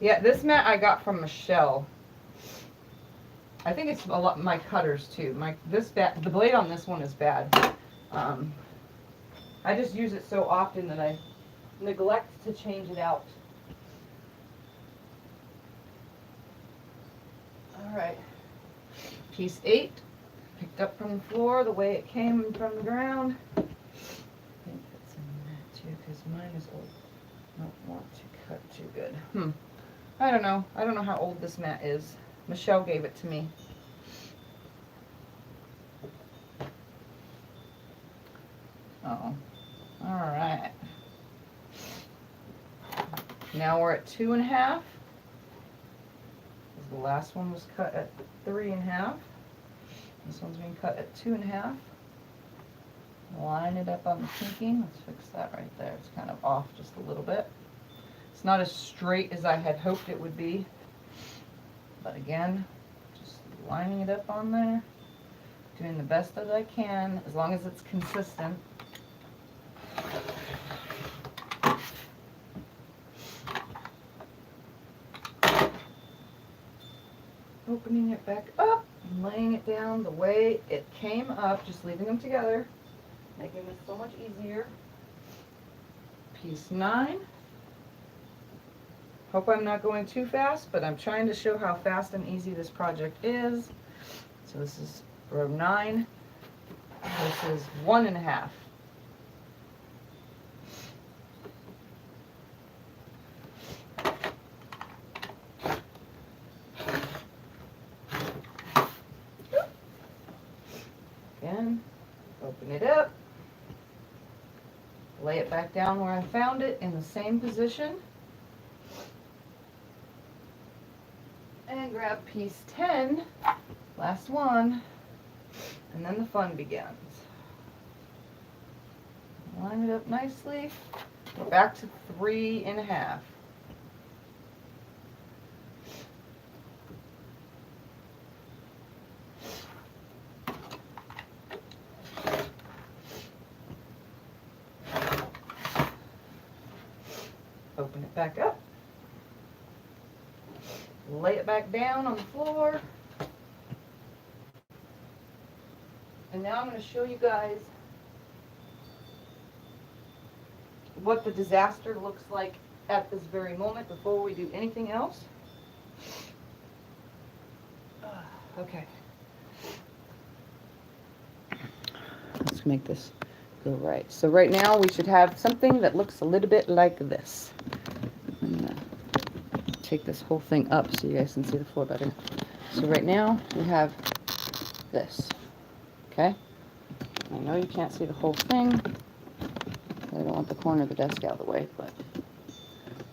Yeah, this mat I got from Michelle. I think it's a lot my cutters too. The blade on this one is bad. I just use it so often that I neglect to change it out. All right, piece 8, picked up from the floor the way it came from the ground. I think that's in that too, because mine is old. I don't want to cut too good. I don't know. I don't know how old this mat is. Michelle gave it to me. Oh, all right. Now we're at 2.5. The last one was cut at 3.5. This one's being cut at 2.5. Line it up on the pinking. Let's fix that right there. It's kind of off just a little bit. It's not as straight as I had hoped it would be. But again, just lining it up on there. Doing the best that I can, as long as it's consistent. Opening it back up and laying it down the way it came up, just leaving them together, making this so much easier. Piece 9. Hope I'm not going too fast, but I'm trying to show how fast and easy this project is. So this is row 9. This is 1.5. Again, open it up, lay it back down where I found it in the same position, and grab piece 10, last one, and then the fun begins. Line it up nicely. We're back to 3.5. Open it back up, lay it back down on the floor, and now I'm going to show you guys what the disaster looks like at this very moment before we do anything else. Okay. Let's make this go right. So right now we should have something that looks a little bit like this. I'm gonna take this whole thing up so you guys can see the floor better. So right now we have this. Okay? I know you can't see the whole thing. I don't want the corner of the desk out of the way, but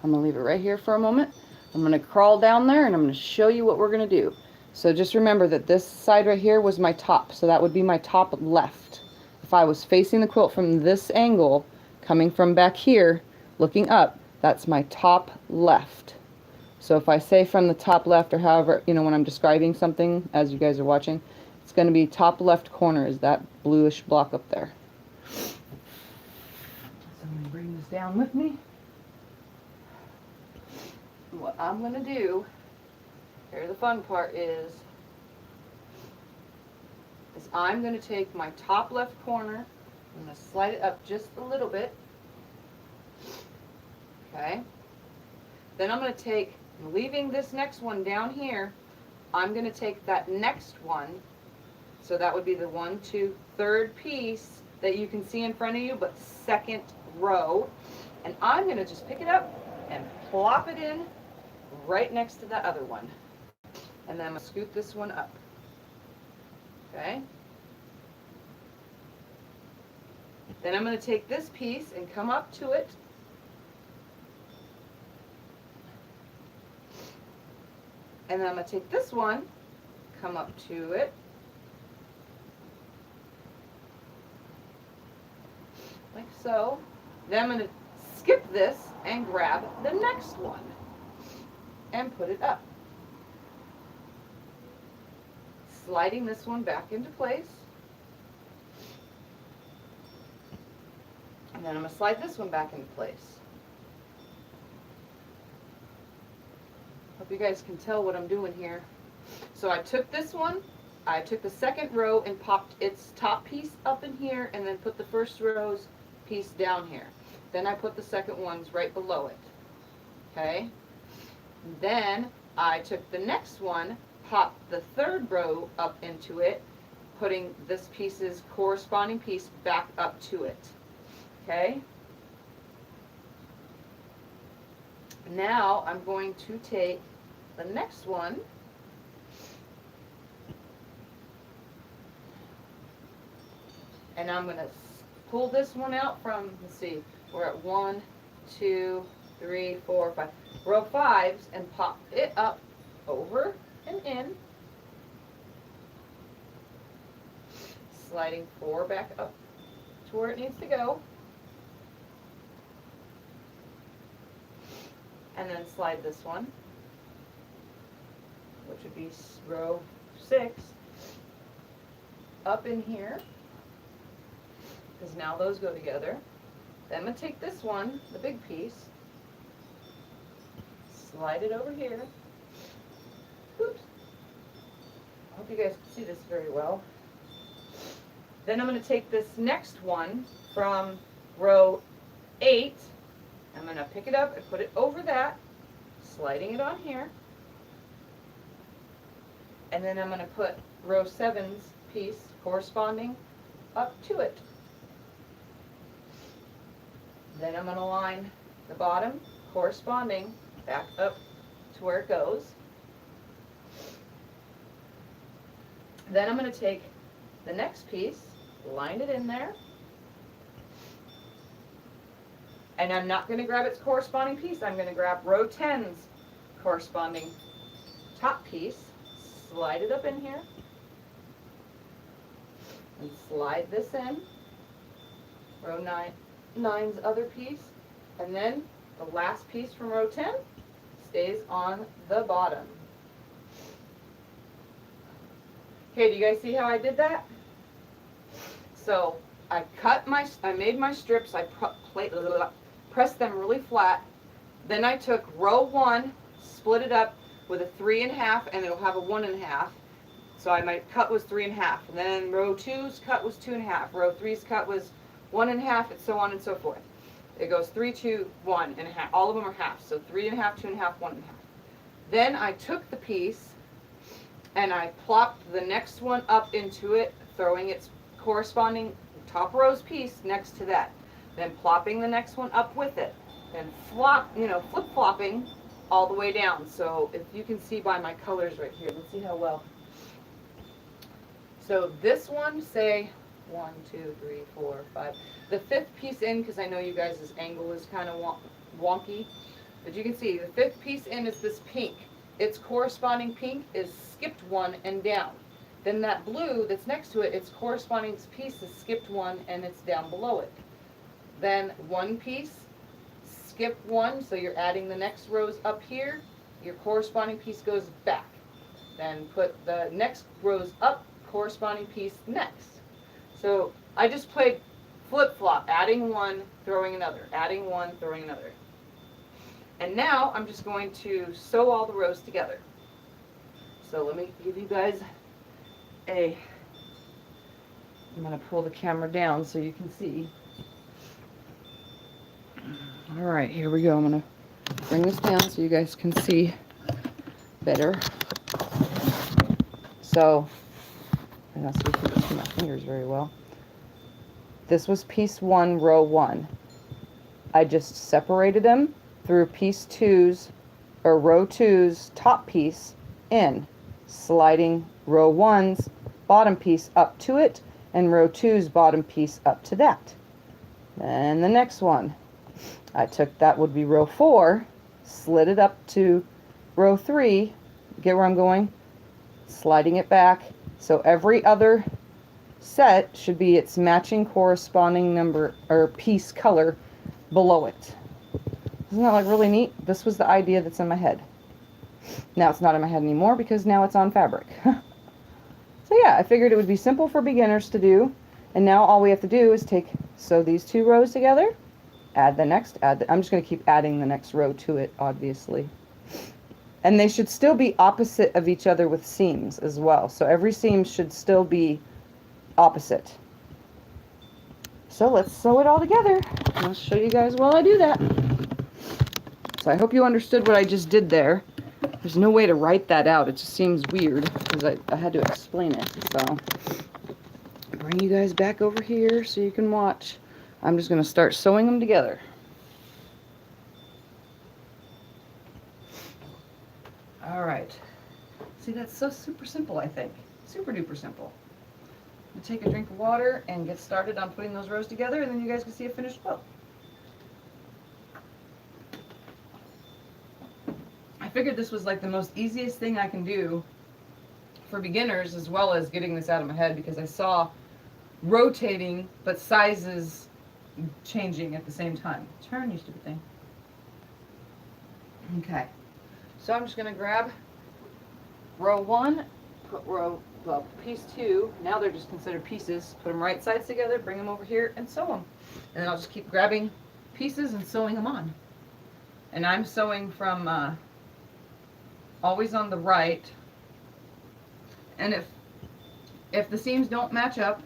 I'm gonna leave it right here for a moment. I'm gonna crawl down there and I'm gonna show you what we're gonna do. So just remember that this side right here was my top, so that would be my top left. If I was facing the quilt from this angle, coming from back here, looking up, that's my top left. So if I say from the top left, or however, you know, when I'm describing something as you guys are watching, it's going to be top left corner is that bluish block up there. So I'm going to bring this down with me. What I'm going to do, here the fun part is I'm going to take my top left corner, I'm going to slide it up just a little bit, okay, then I'm going to take, leaving this next one down here, I'm going to take that next one, so that would be the 1, 2, 3rd piece that you can see in front of you, but 2nd row, and I'm going to just pick it up and plop it in right next to that other one, and then I'm going to scoot this one up. Okay. Then I'm going to take this piece and come up to it. And then I'm going to take this one, come up to it. so. Then I'm going to skip this and grab the next one and put it up. Sliding this one back into place. And then I'm going to slide this one back into place. Hope you guys can tell what I'm doing here. So I took this one, I took the second row and popped its top piece up in here and then put the first row's piece down here. Then I put the second ones right below it. Okay? Then I took the next one, popped the third row up into it, putting this piece's corresponding piece back up to it. Okay? Now I'm going to take the next one and I'm going to pull this one out from, let's see, we're at 1, 2, 3, 4, 5, row 5s, and pop it up over and in, sliding 4 back up to where it needs to go, and then slide this one, which would be row 6, up in here, because now those go together. Then I'm going to take this one, the big piece, slide it over here. Oops. I hope you guys can see this very well. Then I'm going to take this next one from row 8. I'm going to pick it up and put it over that, sliding it on here. And then I'm going to put row 7's piece corresponding up to it. Then I'm going to line the bottom corresponding back up to where it goes. Then I'm going to take the next piece, line it in there, and I'm not going to grab its corresponding piece. I'm going to grab row 10's corresponding top piece, slide it up in here, and slide this in, row 9's other piece, and then the last piece from row 10 stays on the bottom. Okay, do you guys see how I did that? So I made my strips, I pressed them really flat, then I took row 1, split it up with a 3 1/2, and it'll have a 1 1/2. So my cut was 3 1/2, and then row 2's cut was 2 1/2, row 3's cut was 1 1/2, and so on and so forth. It goes 3, 2, 1 1/2. All of them are half. So 3 1/2, 2 1/2, 1 1/2. Then I took the piece and I plopped the next one up into it, throwing its corresponding top row's piece next to that. Then plopping the next one up with it. Then flip-flopping all the way down. So if you can see by my colors right here, let's see how well. So this one, say 1, 2, 3, 4, 5. The 5th piece in, because I know you guys' angle is kind of wonky, but you can see the 5th piece in is this pink. Its corresponding pink is skipped 1 and down. Then that blue that's next to it, its corresponding piece is skipped 1 and it's down below it. Then one piece, skip 1, so you're adding the next rows up here. Your corresponding piece goes back. Then put the next rows up, corresponding piece next. So I just played flip-flop, adding 1, throwing another, adding 1, throwing another. And now I'm just going to sew all the rows together. So let me give you guys I'm going to pull the camera down so you can see. Alright, here we go. I'm going to bring this down so you guys can see better. So, I'm not see if you can see my fingers very well. This was piece 1, row 1. I just separated them through piece 2's, or row 2's top piece in, sliding row 1's bottom piece up to it, and row 2's bottom piece up to that. Then the next one, I took, that would be row 4, slid it up to row 3, get where I'm going? Sliding it back. So every other set should be its matching corresponding number or piece color below it. Isn't that like really neat? This was the idea that's in my head. Now it's not in my head anymore because now it's on fabric. So yeah, I figured it would be simple for beginners to do, and now all we have to do is sew these 2 rows together, add the next, I'm just going to keep adding the next row to it, obviously. And they should still be opposite of each other with seams as well. So every seam should still be opposite. So let's sew it all together. I'll show you guys while I do that. So I hope you understood what I just did there. There's no way to write that out. It just seems weird because I had to explain it. So bring you guys back over here so you can watch. I'm just going to start sewing them together. All right. See, that's so super simple, I think. Super duper simple. I'll take a drink of water and get started on putting those rows together, and then you guys can see a finished quilt. I figured this was like the most easiest thing I can do for beginners, as well as getting this out of my head, because I saw rotating but sizes changing at the same time. Turn, you stupid thing. Okay, so I'm just going to grab row 1, put piece 2, now they're just considered pieces, put them right sides together, bring them over here and sew them. And then I'll just keep grabbing pieces and sewing them on. And I'm sewing from always on the right, and if the seams don't match up,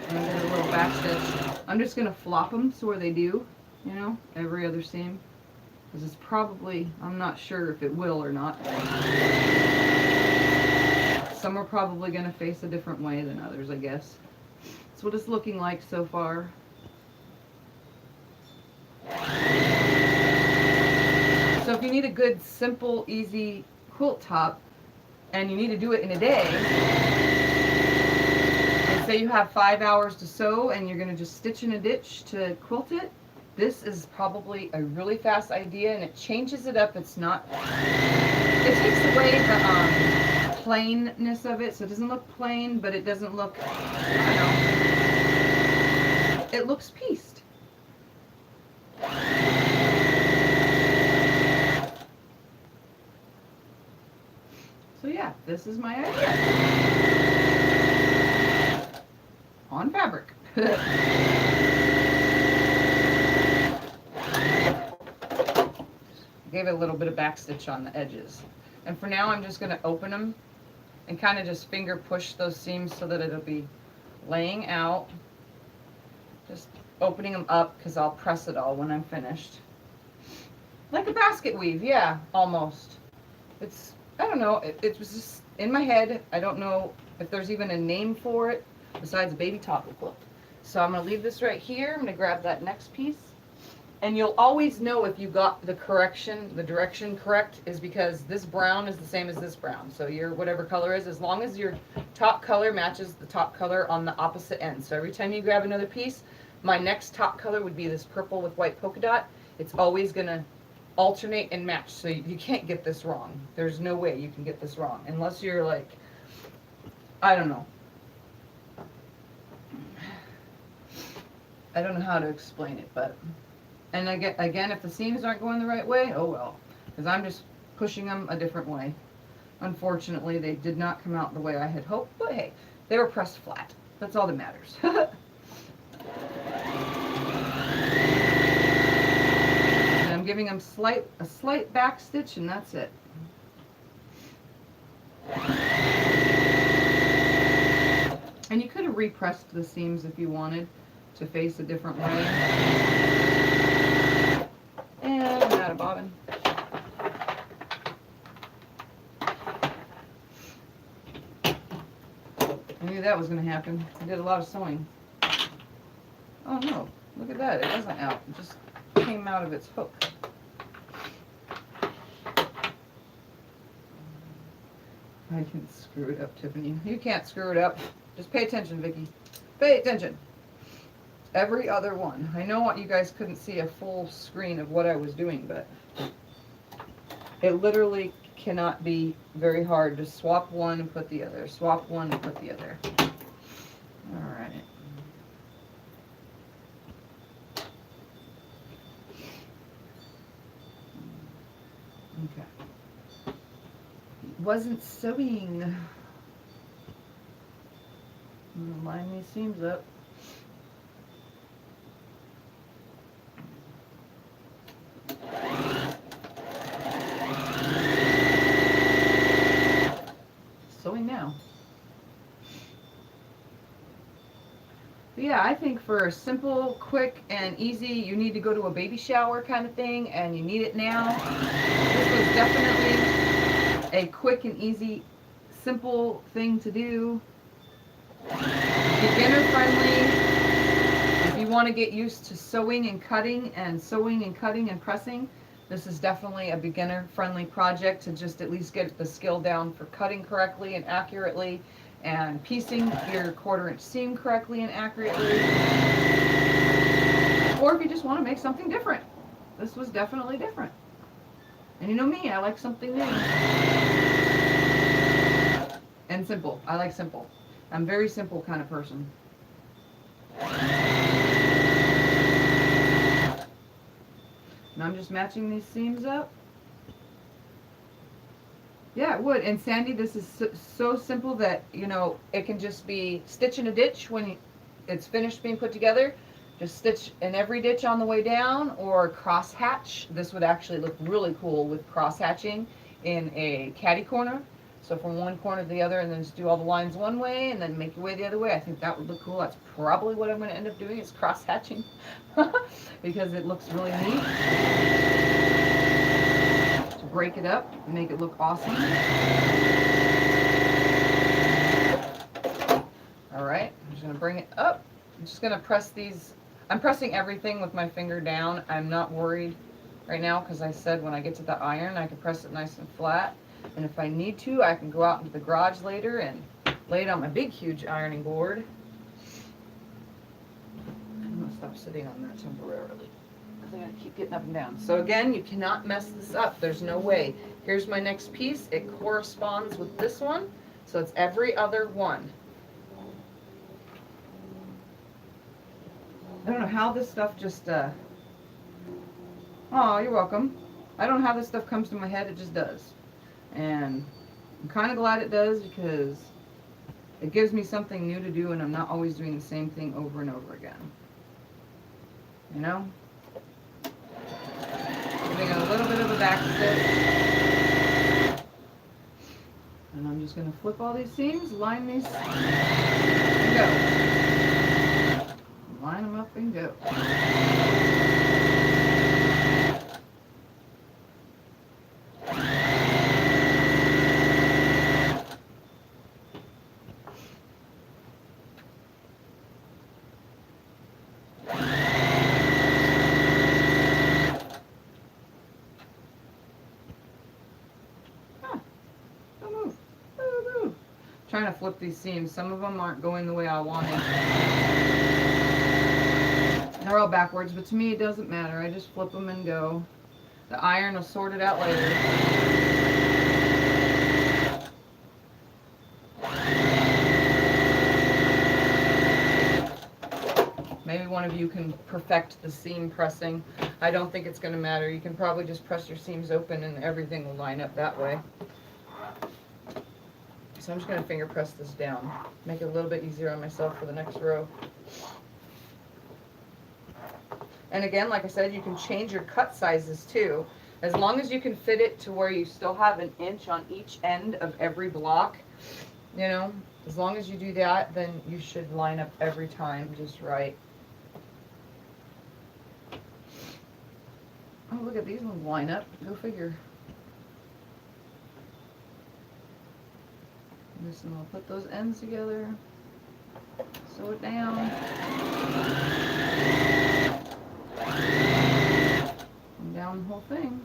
I'm gonna get a little back stitch. I'm just gonna flop them so where they do, you know, every other seam, because it's probably, I'm not sure if it will or not. Some are probably gonna face a different way than others, I guess. That's what it's looking like so far. So if you need a good, simple, easy quilt top, and you need to do it in a day, and say you have 5 hours to sew and you're going to just stitch in a ditch to quilt it, this is probably a really fast idea, and it changes it up. It's not, it takes away the plainness of it, so it doesn't look plain, but it doesn't look, I don't know, it looks pieced. So yeah, this is my idea. On fabric. Gave it a little bit of back stitch on the edges. And for now I'm just going to open them and kind of just finger push those seams so that it'll be laying out. Just opening them up because I'll press it all when I'm finished. Like a basket weave, yeah, almost. It's, I don't know, it was just in my head. I don't know if there's even a name for it besides baby toddler quilt. So I'm going to leave this right here. I'm going to grab that next piece. And you'll always know if you got the direction correct, is because this brown is the same as this brown. So your whatever color is, as long as your top color matches the top color on the opposite end. So every time you grab another piece, my next top color would be this purple with white polka dot. It's always going to alternate and match, so you can't get this wrong. There's no way you can get this wrong unless you're like, I don't know, I don't know how to explain it, but, and again, if the seams aren't going the right way, oh well, because I'm just pushing them a different way. Unfortunately, they did not come out the way I had hoped, but hey, they were pressed flat. That's all that matters. I'm giving them a slight back stitch, and that's it. And you could have repressed the seams if you wanted to face a different way. And I'm out of bobbin. I knew that was going to happen. I did a lot of sewing. Oh no, look at that. It wasn't out. It just came out of its hook. I can screw it up, Tiffany. You can't screw it up. Just pay attention, Vicky. Pay attention. Every other one. I know what you guys couldn't see a full screen of what I was doing, but it literally cannot be very hard to swap one and put the other. Swap one and put the other. Okay. Wasn't sewing. I'm gonna line these seams up. Sewing now. But yeah, I think for simple, quick, and easy, you need to go to a baby shower kind of thing, and you need it now. This was definitely a quick and easy, simple thing to do. Beginner friendly. If you want to get used to sewing and cutting and pressing, this is definitely a beginner friendly project to just at least get the skill down for cutting correctly and accurately and piecing your 1/4" seam correctly and accurately. Or if you just want to make something different. This was definitely different. And you know me, I like something new. And simple. I like simple. I'm a very simple kind of person. And I'm just matching these seams up. Yeah, it would. And Sandy, this is so simple that, you know, it can just be stitch in a ditch when it's finished being put together. Just stitch in every ditch on the way down, or cross hatch. This would actually look really cool with cross hatching in a caddy corner. So from one corner to the other, and then just do all the lines one way and then make your way the other way. I think that would look cool. That's probably what I'm going to end up doing, is cross hatching because it looks really neat. To break it up and make it look awesome. All right, I'm just going to bring it up. I'm just going to press these. I'm pressing everything with my finger down. I'm not worried right now because I said when I get to the iron, I can press it nice and flat. And if I need to, I can go out into the garage later and lay it on my big, huge ironing board. I'm going to stop sitting on that temporarily because I'm going to keep getting up and down. So again, you cannot mess this up. There's no way. Here's my next piece. It corresponds with this one. So it's every other one. I don't know how this stuff just, oh, you're welcome. I don't know how this stuff comes to my head. It just does. And I'm kind of glad it does because it gives me something new to do and I'm not always doing the same thing over and over again. You know? Giving a little bit of a back stitch. And I'm just going to flip all these seams, line these, and go. Line them up and go. Trying to flip these seams. Some of them aren't going the way I wanted. They're all backwards, but to me it doesn't matter. I just flip them and go. The iron will sort it out later. Maybe one of you can perfect the seam pressing. I don't think it's going to matter. You can probably just press your seams open and everything will line up that way. So I'm just going to finger press this down. Make it a little bit easier on myself for the next row. And again, like I said, you can change your cut sizes too. As long as you can fit it to where you still have an inch on each end of every block, you know, as long as you do that, then you should line up every time just right. Oh, look at these ones line up. Go figure. Just and I'll put those ends together, sew it down, and down the whole thing.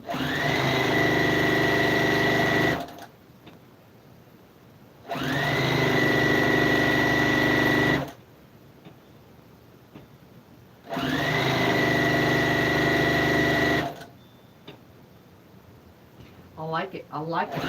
I like it. I like it.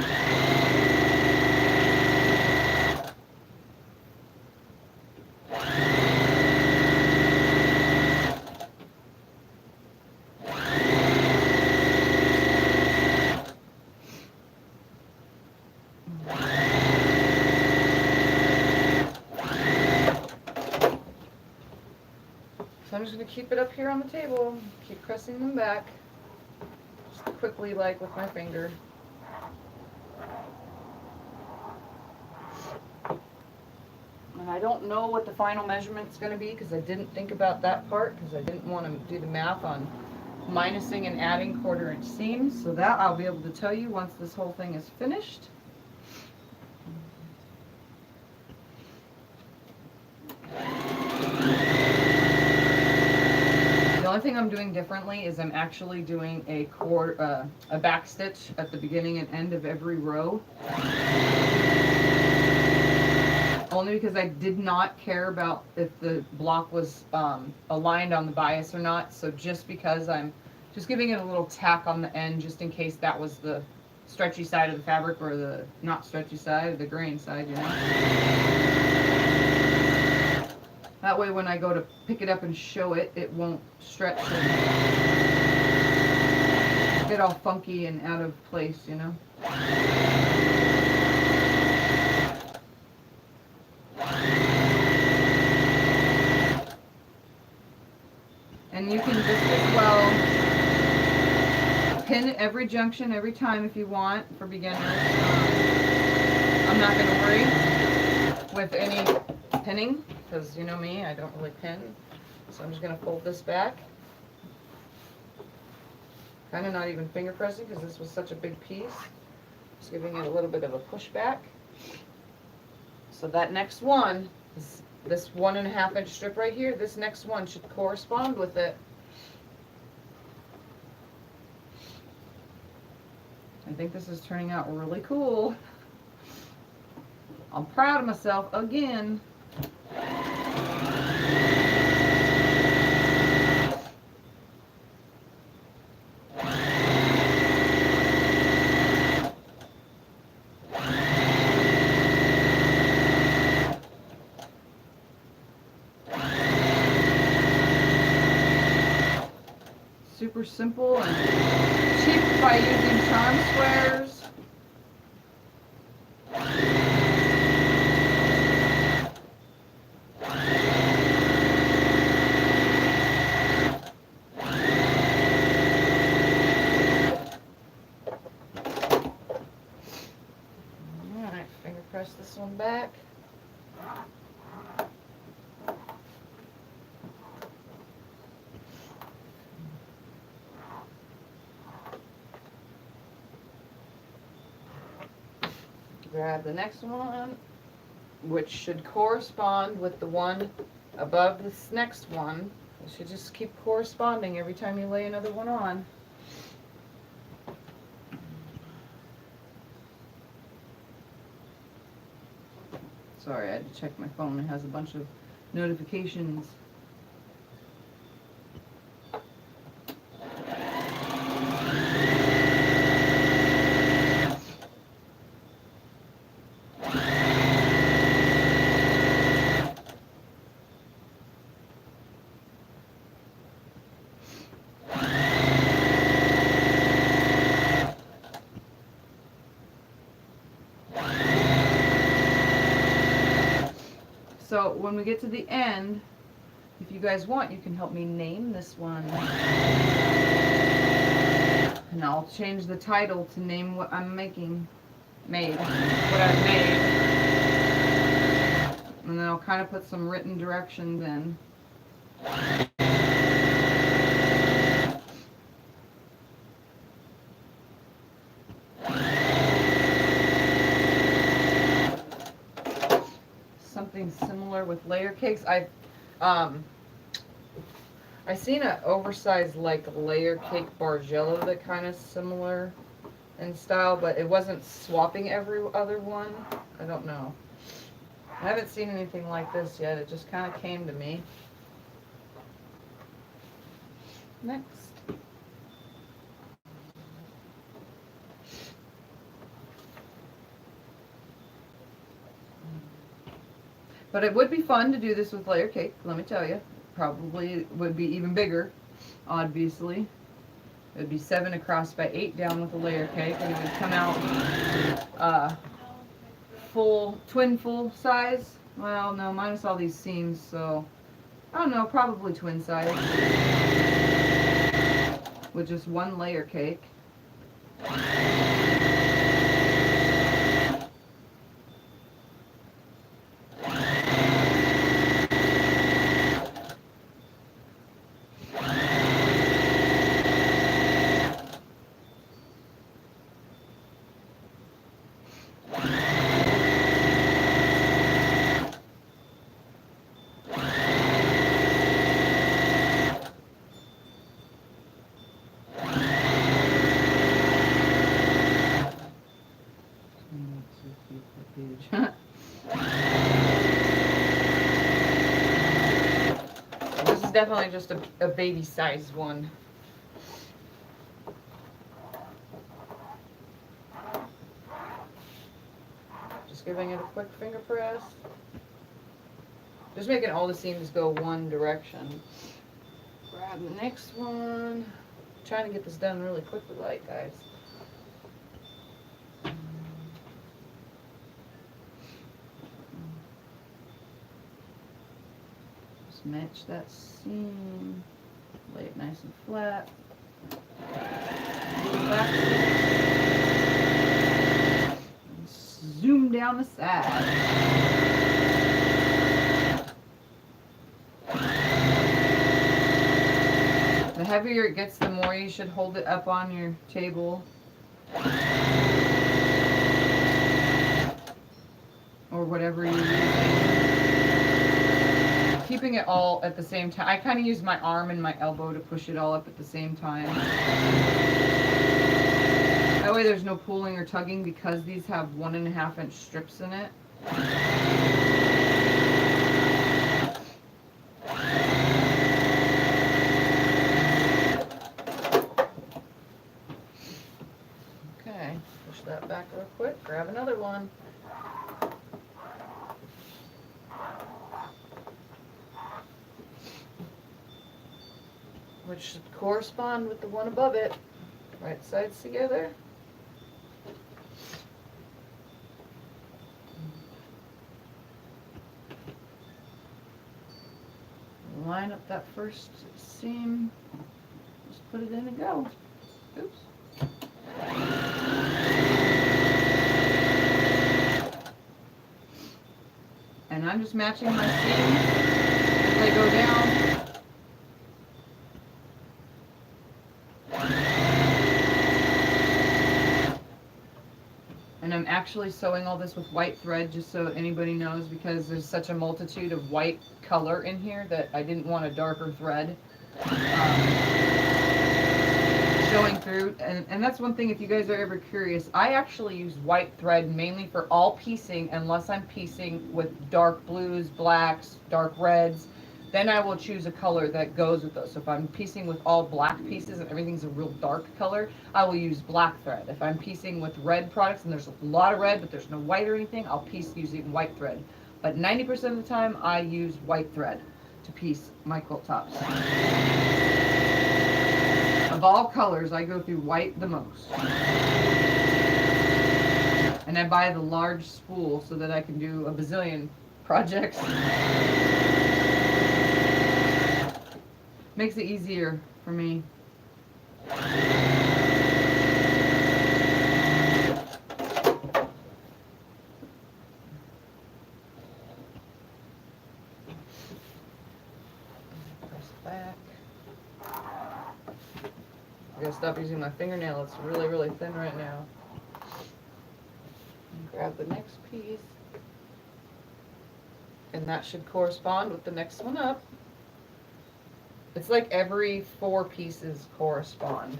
just going to keep it up here on the table, keep pressing them back, just quickly like with my finger. And I don't know what the final measurement's going to be because I didn't think about that part because I didn't want to do the math on minusing and adding 1/4 inch seams. So that I'll be able to tell you once this whole thing is finished. The only thing I'm doing differently is I'm actually doing a back stitch at the beginning and end of every row. Only because I did not care about if the block was aligned on the bias or not. So just because I'm just giving it a little tack on the end just in case that was the stretchy side of the fabric or the not stretchy side, the grain side, you know. That way when I go to pick it up and show it, it won't stretch and get all funky and out of place, you know. And you can just as well pin every junction every time if you want for beginners. I'm not going to worry with any pinning because you know me, I don't really pin. So I'm just going to fold this back. Kind of not even finger pressing because this was such a big piece. Just giving it a little bit of a push back. So that next one is this 1.5 inch strip right here. This next one should correspond with it. I think this is turning out really cool. I'm proud of myself again. Super simple and cheap by using charm squares. Alright, finger press this one back. Grab the next one, which should correspond with the one above this next one. It should just keep corresponding every time you lay another one on. Sorry, I had to check my phone. It has a bunch of notifications. So when we get to the end, if you guys want, you can help me name this one. And I'll change the title to name what I'm made, what I've made. And then I'll kind of put some written directions in. Something similar with layer cakes. I seen an oversized like layer cake bargello that kind of similar in style, but it wasn't swapping every other one. I don't know. I haven't seen anything like this yet. It just kind of came to me. Next. But it would be fun to do this with layer cake, let me tell you. Probably would be even bigger, obviously. It would be 7 across by 8 down with the layer cake, and it would come out twin full size. Well, no, minus all these seams, so I don't know, probably twin size. With just one layer cake. This is definitely just a baby sized one. Just giving it a quick finger press. Just making all the seams go one direction. Grab the next one. Trying to get this done really quickly, like, guys. Just match that seam. Lay it nice and flat. And zoom down the side. The heavier it gets, the more you should hold it up on your table. Or whatever you're using. Keeping it all at the same time. I kind of use my arm and my elbow to push it all up at the same time. That way there's no pulling or tugging because these have 1.5 inch strips in it. Okay, push that back real quick, grab another one. Which should correspond with the one above it. Right sides together. Line up that first seam. Just put it in and go. Oops. And I'm just matching my seams as they go down. And I'm actually sewing all this with white thread just so anybody knows, because there's such a multitude of white color in here that I didn't want a darker thread showing through. And that's one thing, if you guys are ever curious, I actually use white thread mainly for all piecing unless I'm piecing with dark blues, blacks, dark reds. Then I will choose a color that goes with those. So if I'm piecing with all black pieces and everything's a real dark color, I will use black thread. If I'm piecing with red products and there's a lot of red but there's no white or anything, I'll piece using white thread. But 90% of the time I use white thread to piece my quilt tops. Of all colors, I go through white the most. And I buy the large spool so that I can do a bazillion projects. Makes it easier for me. Press back. I gotta stop using my fingernail. It's really, really thin right now. And grab the next piece. And that should correspond with the next one up. It's like every 4 pieces correspond.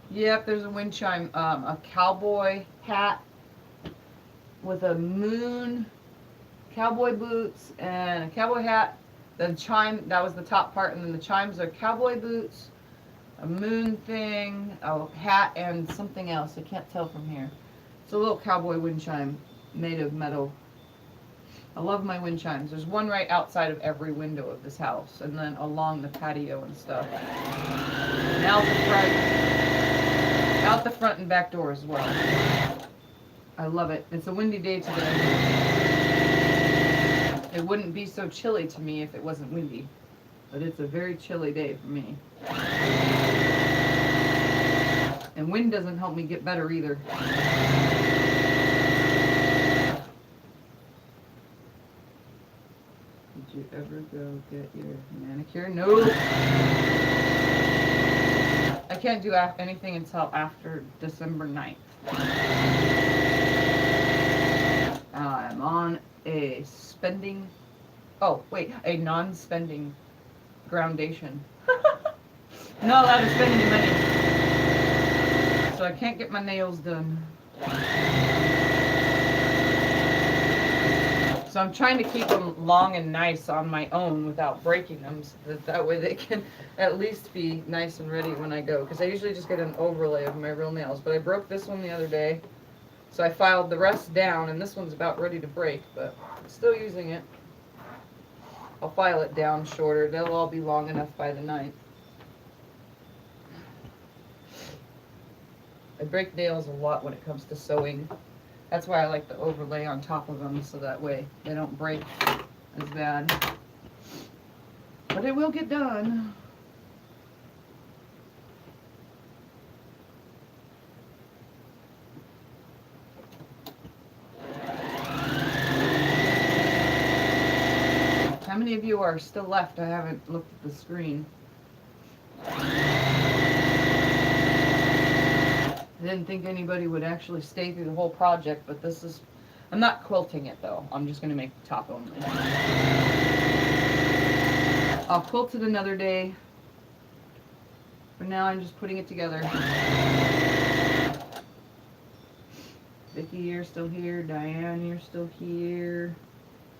Yep, there's a wind chime, a cowboy hat with a moon, cowboy boots, and a cowboy hat. The chime, that was the top part, and then the chimes are cowboy boots, a moon thing, a hat, and something else. I can't tell from here. It's a little cowboy wind chime made of metal. I love my wind chimes. There's one right outside of every window of this house, and then along the patio and stuff. And out the front and back door as well. I love it. It's a windy day today. It wouldn't be so chilly to me if it wasn't windy, but it's a very chilly day for me. And wind doesn't help me get better either. Did you ever go get your manicure? No. I can't do anything until after December 9th. I'm on a spending, oh wait, a non-spending groundation. Not allowed to spend any money. So I can't get my nails done. So I'm trying to keep them long and nice on my own without breaking them, so that way they can at least be nice and ready when I go. Because I usually just get an overlay of my real nails. But I broke this one the other day, so I filed the rest down, and this one's about ready to break, but I'm still using it. I'll file it down shorter. They'll all be long enough by the 9th. I break nails a lot when it comes to sewing. That's why I like the overlay on top of them, so that way they don't break as bad. But it will get done. How many of you are still left? I haven't looked at the screen. I didn't think anybody would actually stay through the whole project, but this is, I'm not quilting it though. I'm just going to make the top only. I'll quilt it another day. For now, I'm just putting it together. Vicky, you're still here. Diane, you're still here.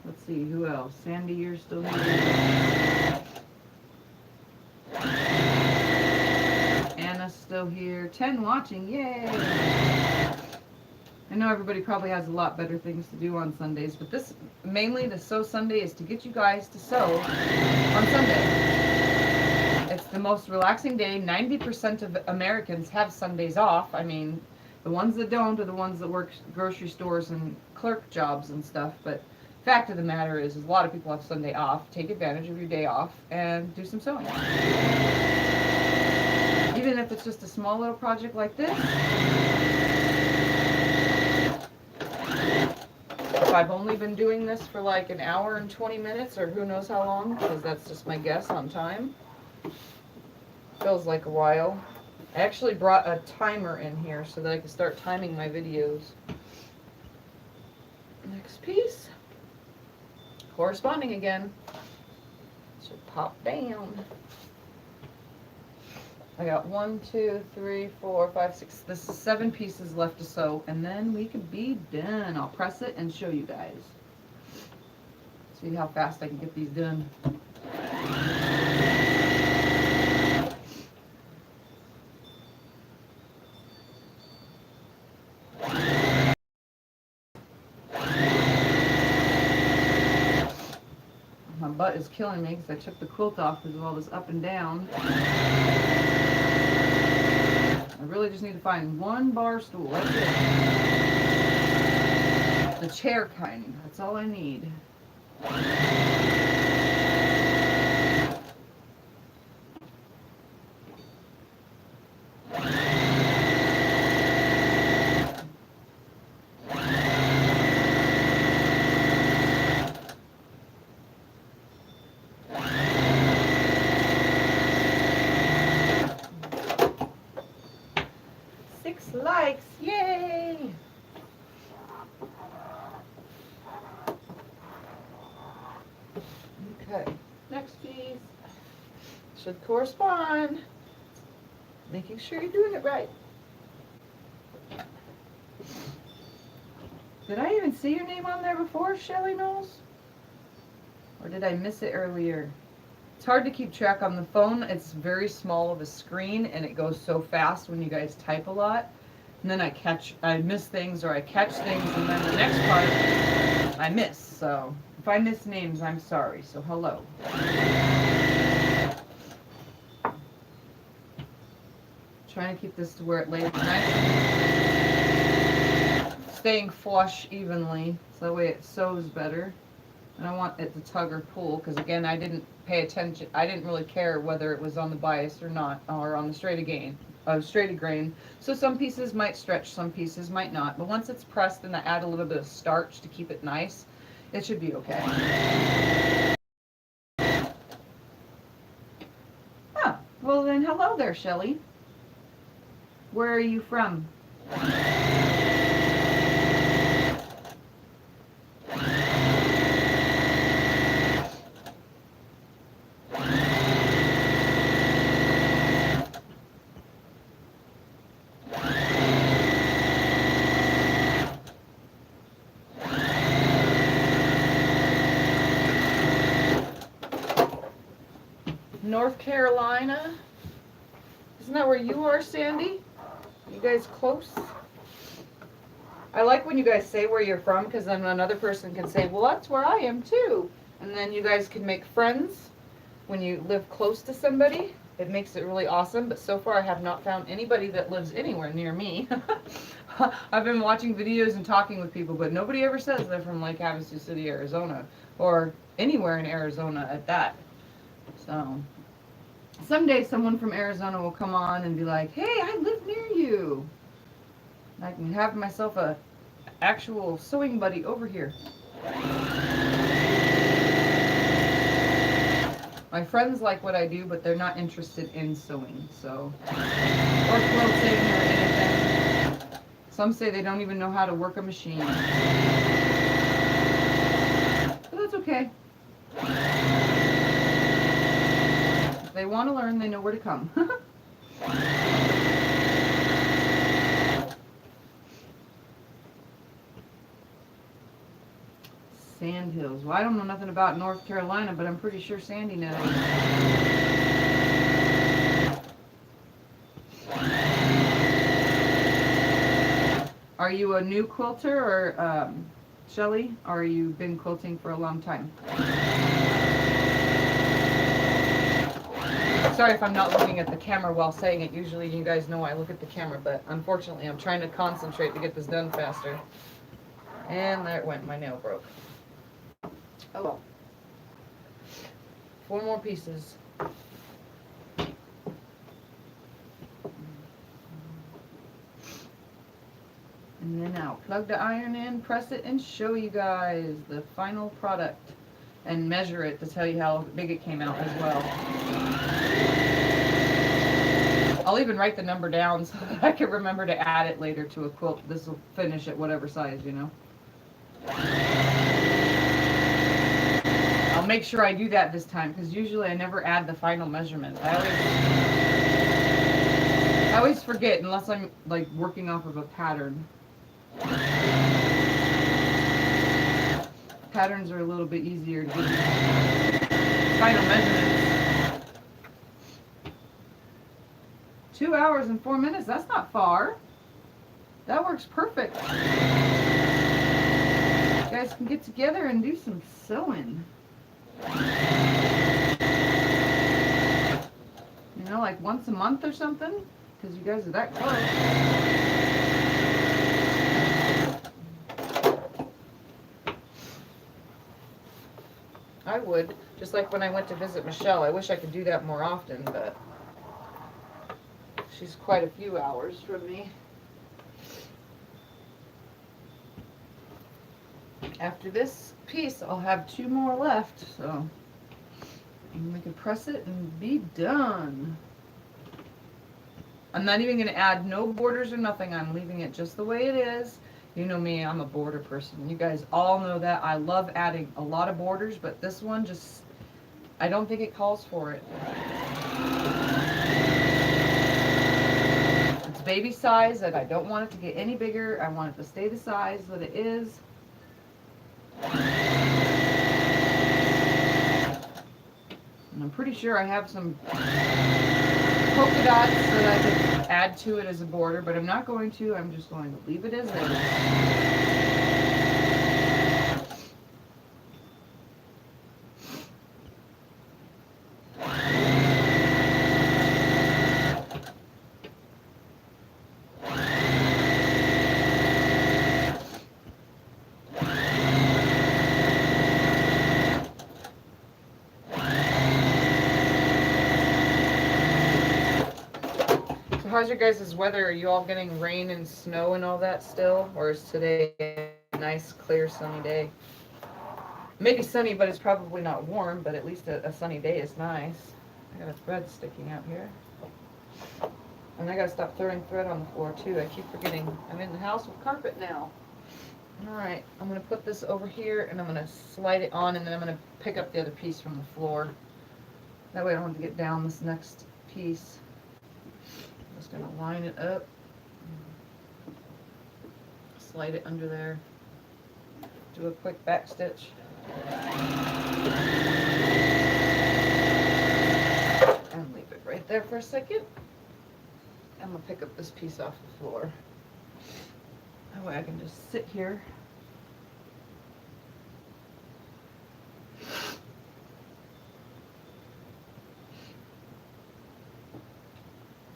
Let's see, who else? Sandy, you're still here. Anna's still here. 10 watching, yay! I know everybody probably has a lot better things to do on Sundays, but this, mainly the Sew Sunday, is to get you guys to sew on Sunday. It's the most relaxing day. 90% of Americans have Sundays off. I mean, the ones that don't are the ones that work grocery stores and clerk jobs and stuff, but fact of the matter is a lot of people have Sunday off. Take advantage of your day off and do some sewing. Even if it's just a small little project like this. If I've only been doing this for like an hour and 20 minutes or who knows how long, because that's just my guess on time. Feels like a while. I actually brought a timer in here so that I can start timing my videos. Next piece. Corresponding again. Should pop down. I got 1, 2, 3, 4, 5, 6. This is 7 pieces left to sew, and then we could be done. I'll press it and show you guys. See how fast I can get these done. My butt is killing me because I took the quilt off because of all this up and down. I really just need to find one bar stool. That's it. The chair kind. That's all I need. Likes, yay! Okay, next piece should correspond. Making sure you're doing it right. Did I even see your name on there before, Shelly Knowles? Or did I miss it earlier? It's hard to keep track on the phone. It's very small of a screen and it goes so fast when you guys type a lot. And then I miss things or I catch things, and then the next part I miss. So if I miss names, I'm sorry. So hello. Trying to keep this to where it lays nice. Staying flush evenly, so that way it sews better. And I want it to tug or pull, because again, I didn't pay attention. I didn't really care whether it was on the bias or not, or on the straight grain. So some pieces might stretch, some pieces might not. But once it's pressed and I add a little bit of starch to keep it nice, it should be okay. Ah, well then hello there, Shelly. Where are you from? North Carolina? Isn't that where you are, Sandy? You guys close? I like when you guys say where you're from, because then another person can say, well, that's where I am too. And then you guys can make friends when you live close to somebody. It makes it really awesome, but so far I have not found anybody that lives anywhere near me. I've been watching videos and talking with people, but nobody ever says they're from Lake Havasu City, Arizona, or anywhere in Arizona at that. So someday someone from Arizona will come on and be like, hey, I live near you. I can have myself a actual sewing buddy over here. My friends like what I do, but they're not interested in sewing, so, or quilting or anything. Some say they don't even know how to work a machine. But that's okay. If they want to learn, they know where to come. Sand Hills. Well, I don't know nothing about North Carolina, but I'm pretty sure Sandy knows. Are you a new quilter, or Shelly? Or have you been quilting for a long time? Sorry if I'm not looking at the camera while saying it. Usually you guys know I look at the camera, but unfortunately I'm trying to concentrate to get this done faster. And there it went. My nail broke. Oh well. 4 more pieces. And then I'll plug the iron in, press it, and show you guys the final product. And measure it to tell you how big it came out as well. I'll even write the number down so that I can remember to add it later to a quilt. This will finish at whatever size, you know. I'll make sure I do that this time, because usually I never add the final measurement. I always forget unless I'm like working off of a pattern. Patterns are a little bit easier to give you final measurements. 2 hours and 4 minutes, that's not far. That works perfect. You guys can get together and do some sewing. You know, like once a month or something, because you guys are that close. I would, just like when I went to visit Michelle. I wish I could do that more often, but she's quite a few hours from me. After this piece, I'll have 2 more left, so we can press it and be done. I'm not even going to add no borders or nothing. I'm leaving it just the way it is. You know me, I'm a border person. You guys all know that. I love adding a lot of borders, but this one just, I don't think it calls for it. It's baby size, and I don't want it to get any bigger. I want it to stay the size that it is. And I'm pretty sure I have some polka dots that I could add to it as a border, but I'm not going to. I'm just going to leave it as is. how's your guys' weather? Are you all getting rain and snow and all that still? Or is today a nice, clear, sunny day? Maybe sunny, but it's probably not warm, but at least a sunny day is nice. I got a thread sticking out here. And I gotta stop throwing thread on the floor too. I keep forgetting I'm in the house with carpet now. Alright, I'm gonna put this over here and I'm gonna slide it on and then I'm gonna pick up the other piece from the floor. That way I don't have to get down this next piece. I'm just gonna line it up. Slide it under there. Do a quick back stitch. And leave it right there for a second. I'm gonna pick up this piece off the floor. That way I can just sit here.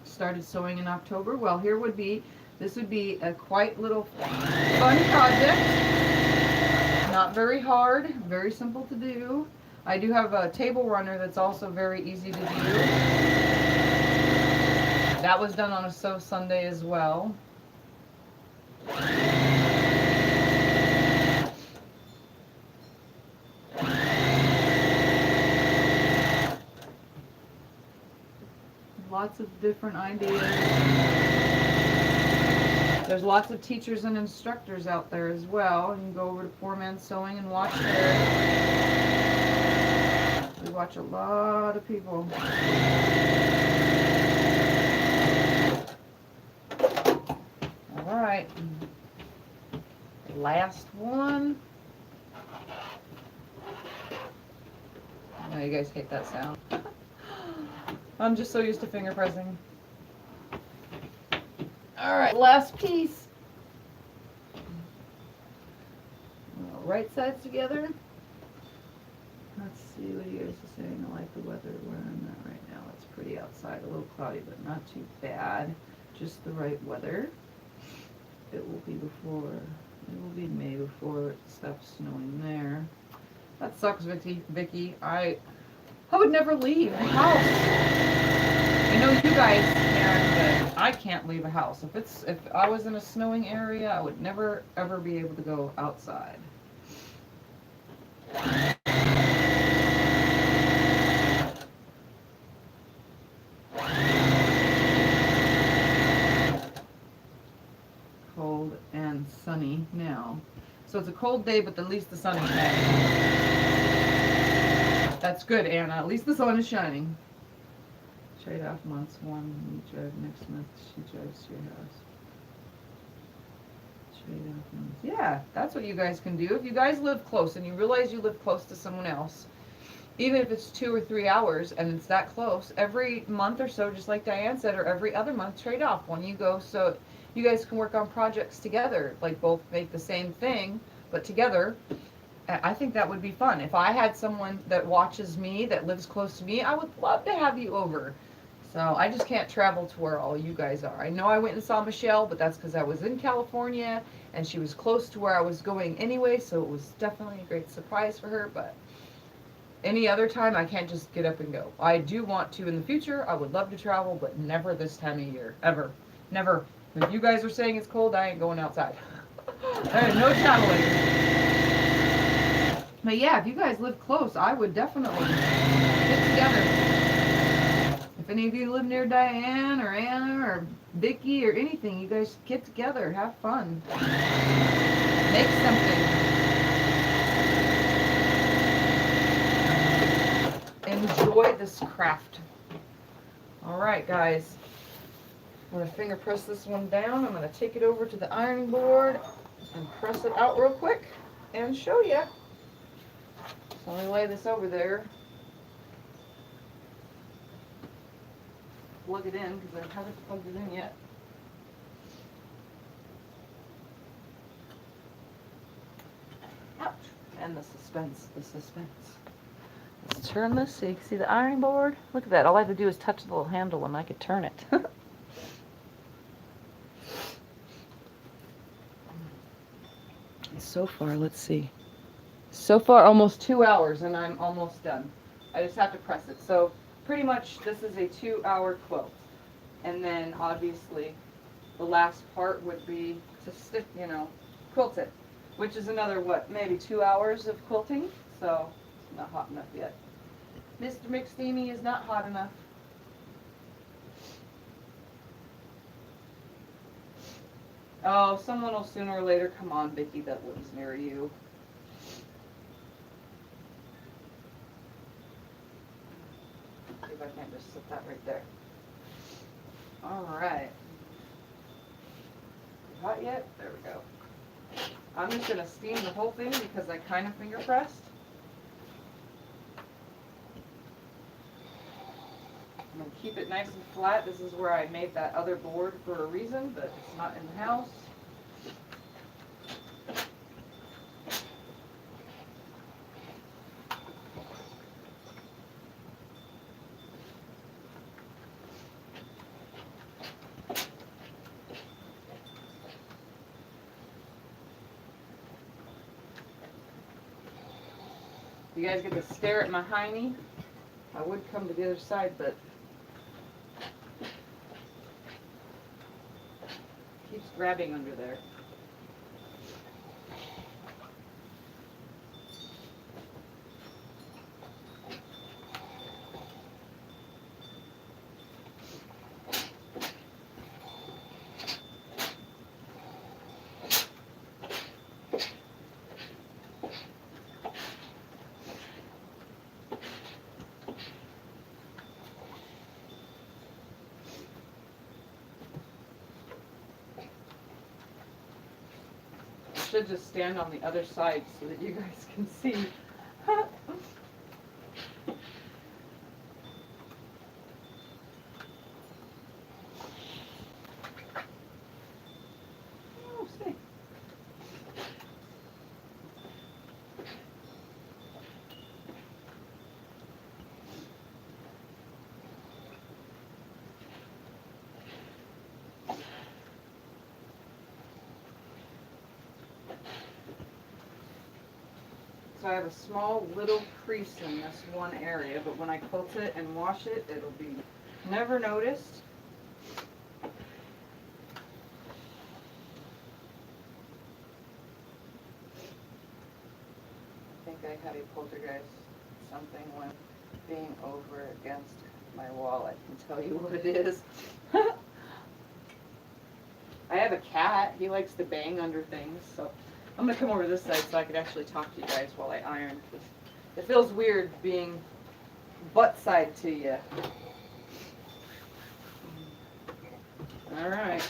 Started sewing in October. Well, this would be a quite little fun project. Not very hard, very simple to do. I do have a table runner that's also very easy to do. That was done on a Sew Sunday as well. Lots of different ideas. There's lots of teachers and instructors out there as well. You can go over to Poor Man's Sewing and watch there. We watch a lot of people. Alright. Last one. I know you guys hate that sound. I'm just so used to finger pressing. Alright, last piece. Right sides together. Let's see what you guys are saying. I like the weather we're in that right now. It's pretty outside, a little cloudy, but not too bad. Just the right weather. It will be May before it stops snowing there. That sucks, Vicky. I would never leave the house. I know you guys can, but I can't leave a house. If I was in a snowing area, I would never ever be able to go outside. Cold and sunny now. So it's a cold day, but at least the sun is shining. That's good, Anna. At least the sun is shining. Trade off months 1, you drive next month, she drives to your house. Trade off months. Yeah, that's what you guys can do. If you guys live close and you realize you live close to someone else, even if it's 2 or 3 hours and it's that close, every month or so, just like Diane said, or every other month, trade off when you go so you guys can work on projects together, like both make the same thing, but together. I think that would be fun. If I had someone that watches me, that lives close to me, I would love to have you over. So I just can't travel to where all you guys are. I know I went and saw Michelle, but that's because I was in California and she was close to where I was going anyway, so it was definitely a great surprise for her, but any other time I can't just get up and go. I do want to in the future. I would love to travel, but never this time of year. Ever. Never. If you guys are saying it's cold, I ain't going outside. There is no traveling. But yeah, if you guys live close, I would definitely get together. If any of you live near Diane or Anna or Vicky or anything, you guys get together, have fun. Make something. Enjoy this craft. Alright guys, I'm going to finger press this one down. I'm going to take it over to the ironing board and press it out real quick and show you. So let me lay this over there. Plug it in because I haven't plugged it in yet. Ouch. And the suspense, Let's turn this so you can see the ironing board. Look at that. All I have to do is touch the little handle and I could turn it. So far, let's see. So far, almost 2 hours and I'm almost done. I just have to press it. So pretty much this is a 2-hour quilt. And then obviously the last part would be to stick, you know, quilt it, which is another, what, maybe 2 hours of quilting, so it's not hot enough yet. Mr. McSteamy is not hot enough. Oh, someone will sooner or later come on, Vicky, that lives near you. See if I can't just set that right there. Alright. Hot yet? There we go. I'm just going to steam the whole thing because I kind of finger pressed. I'm going to keep it nice and flat. This is where I made that other board for a reason, but it's not in the house. You guys get to stare at my hiney. I would come to the other side, but keeps grabbing under there. Should just stand on the other side so that you guys can see. Oh, see. So I have a small little crease in this one area, but when I quilt it and wash it, it'll be never noticed. I think I had a poltergeist something when being over against my wall. I can tell you what it is. I have a cat. He likes to bang under things, so I'm going to come over to this side so I can actually talk to you guys while I iron, because it feels weird being butt side to you. Alright.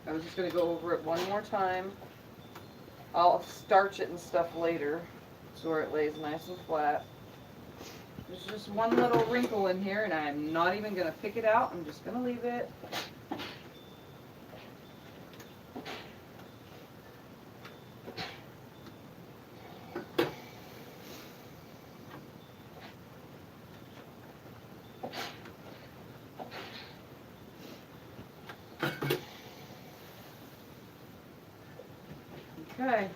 I was just going to go over it one more time. I'll starch it and stuff later so where it lays nice and flat. There's just one little wrinkle in here and I'm not even going to pick it out. I'm just going to leave it. Okay.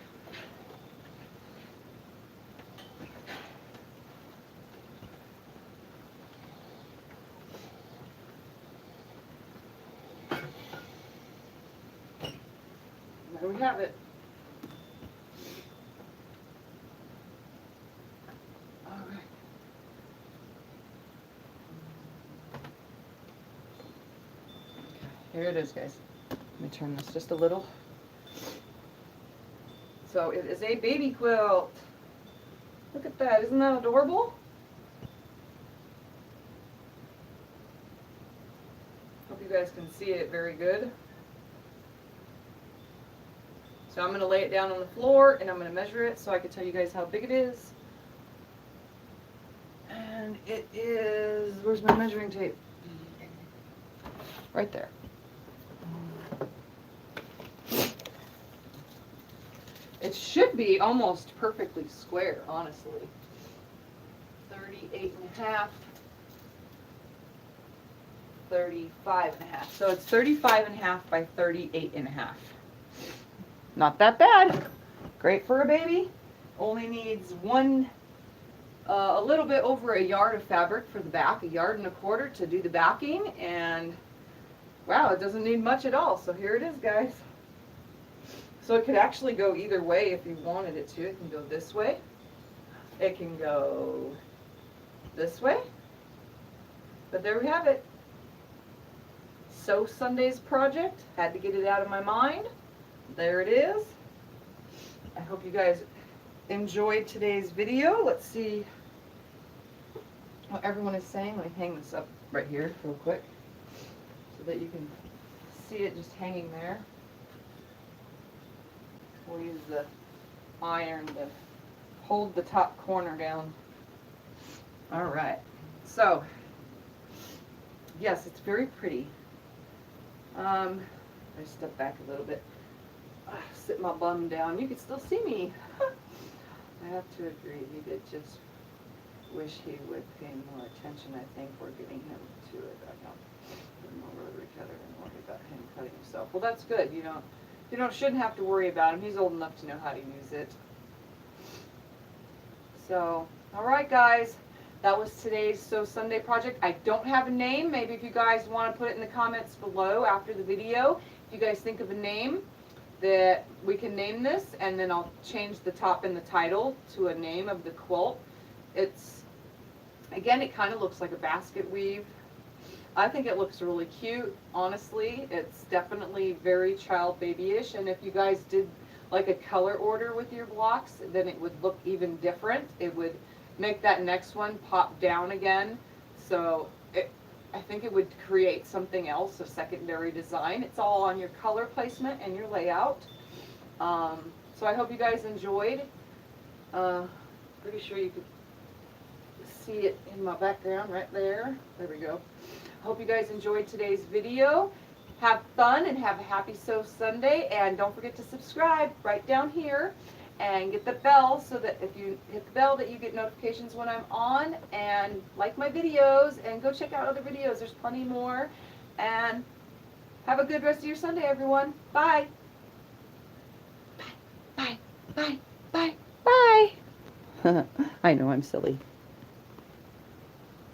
There we have it. All right. Here it is, guys. Let me turn this just a little. So it is a baby quilt. Look at that. Isn't that adorable? Hope you guys can see it very good. So I'm going to lay it down on the floor and I'm going to measure it so I can tell you guys how big it is. And it is, where's my measuring tape? Right there. It should be almost perfectly square, honestly. 38.5, 35.5. So it's 35.5 by 38.5. Not that bad. Great for a baby. Only needs a little bit over a yard of fabric for the back, 1.25 yards to do the backing, and Wow, it doesn't need much at all, so here it is, guys. So it could actually go either way if you wanted it to. It can go this way. It can go this way. But there we have it. So Sunday's project. Had to get it out of my mind. There it is. I hope you guys enjoyed today's video. Let's see what everyone is saying. Let me hang this up right here real quick so that you can see it just hanging there. We'll use the iron to hold the top corner down. All right. So, yes, it's very pretty. I step back a little bit. Sit my bum down. You can still see me. I have to agree. He did just wish he would pay more attention. I think we're getting him to it. I don't put him over the together and worry about him cutting himself. Well, that's good. Shouldn't have to worry about him. He's old enough to know how to use it. So, all right, guys. That was today's So Sunday project. I don't have a name. Maybe if you guys want to put it in the comments below after the video. If you guys think of a name that we can name this, and then I'll change the top and the title to a name of the quilt. Again, it kind of looks like a basket weave. I think it looks really cute, honestly. It's definitely very child babyish, and if you guys did like a color order with your blocks, then it would look even different. It would make that next one pop down again. So I think it would create something else, a secondary design. It's all on your color placement and your layout. So I hope you guys enjoyed. Pretty sure you could see it in my background right there. There we go. Hope you guys enjoyed today's video. Have fun and have a happy So Sunday. And don't forget to subscribe right down here. And get the bell so that if you hit the bell that you get notifications when I'm on, and like my videos and go check out other videos. There's plenty more. And have a good rest of your Sunday, everyone. Bye. Bye. Bye. Bye. Bye. Bye. I know I'm silly.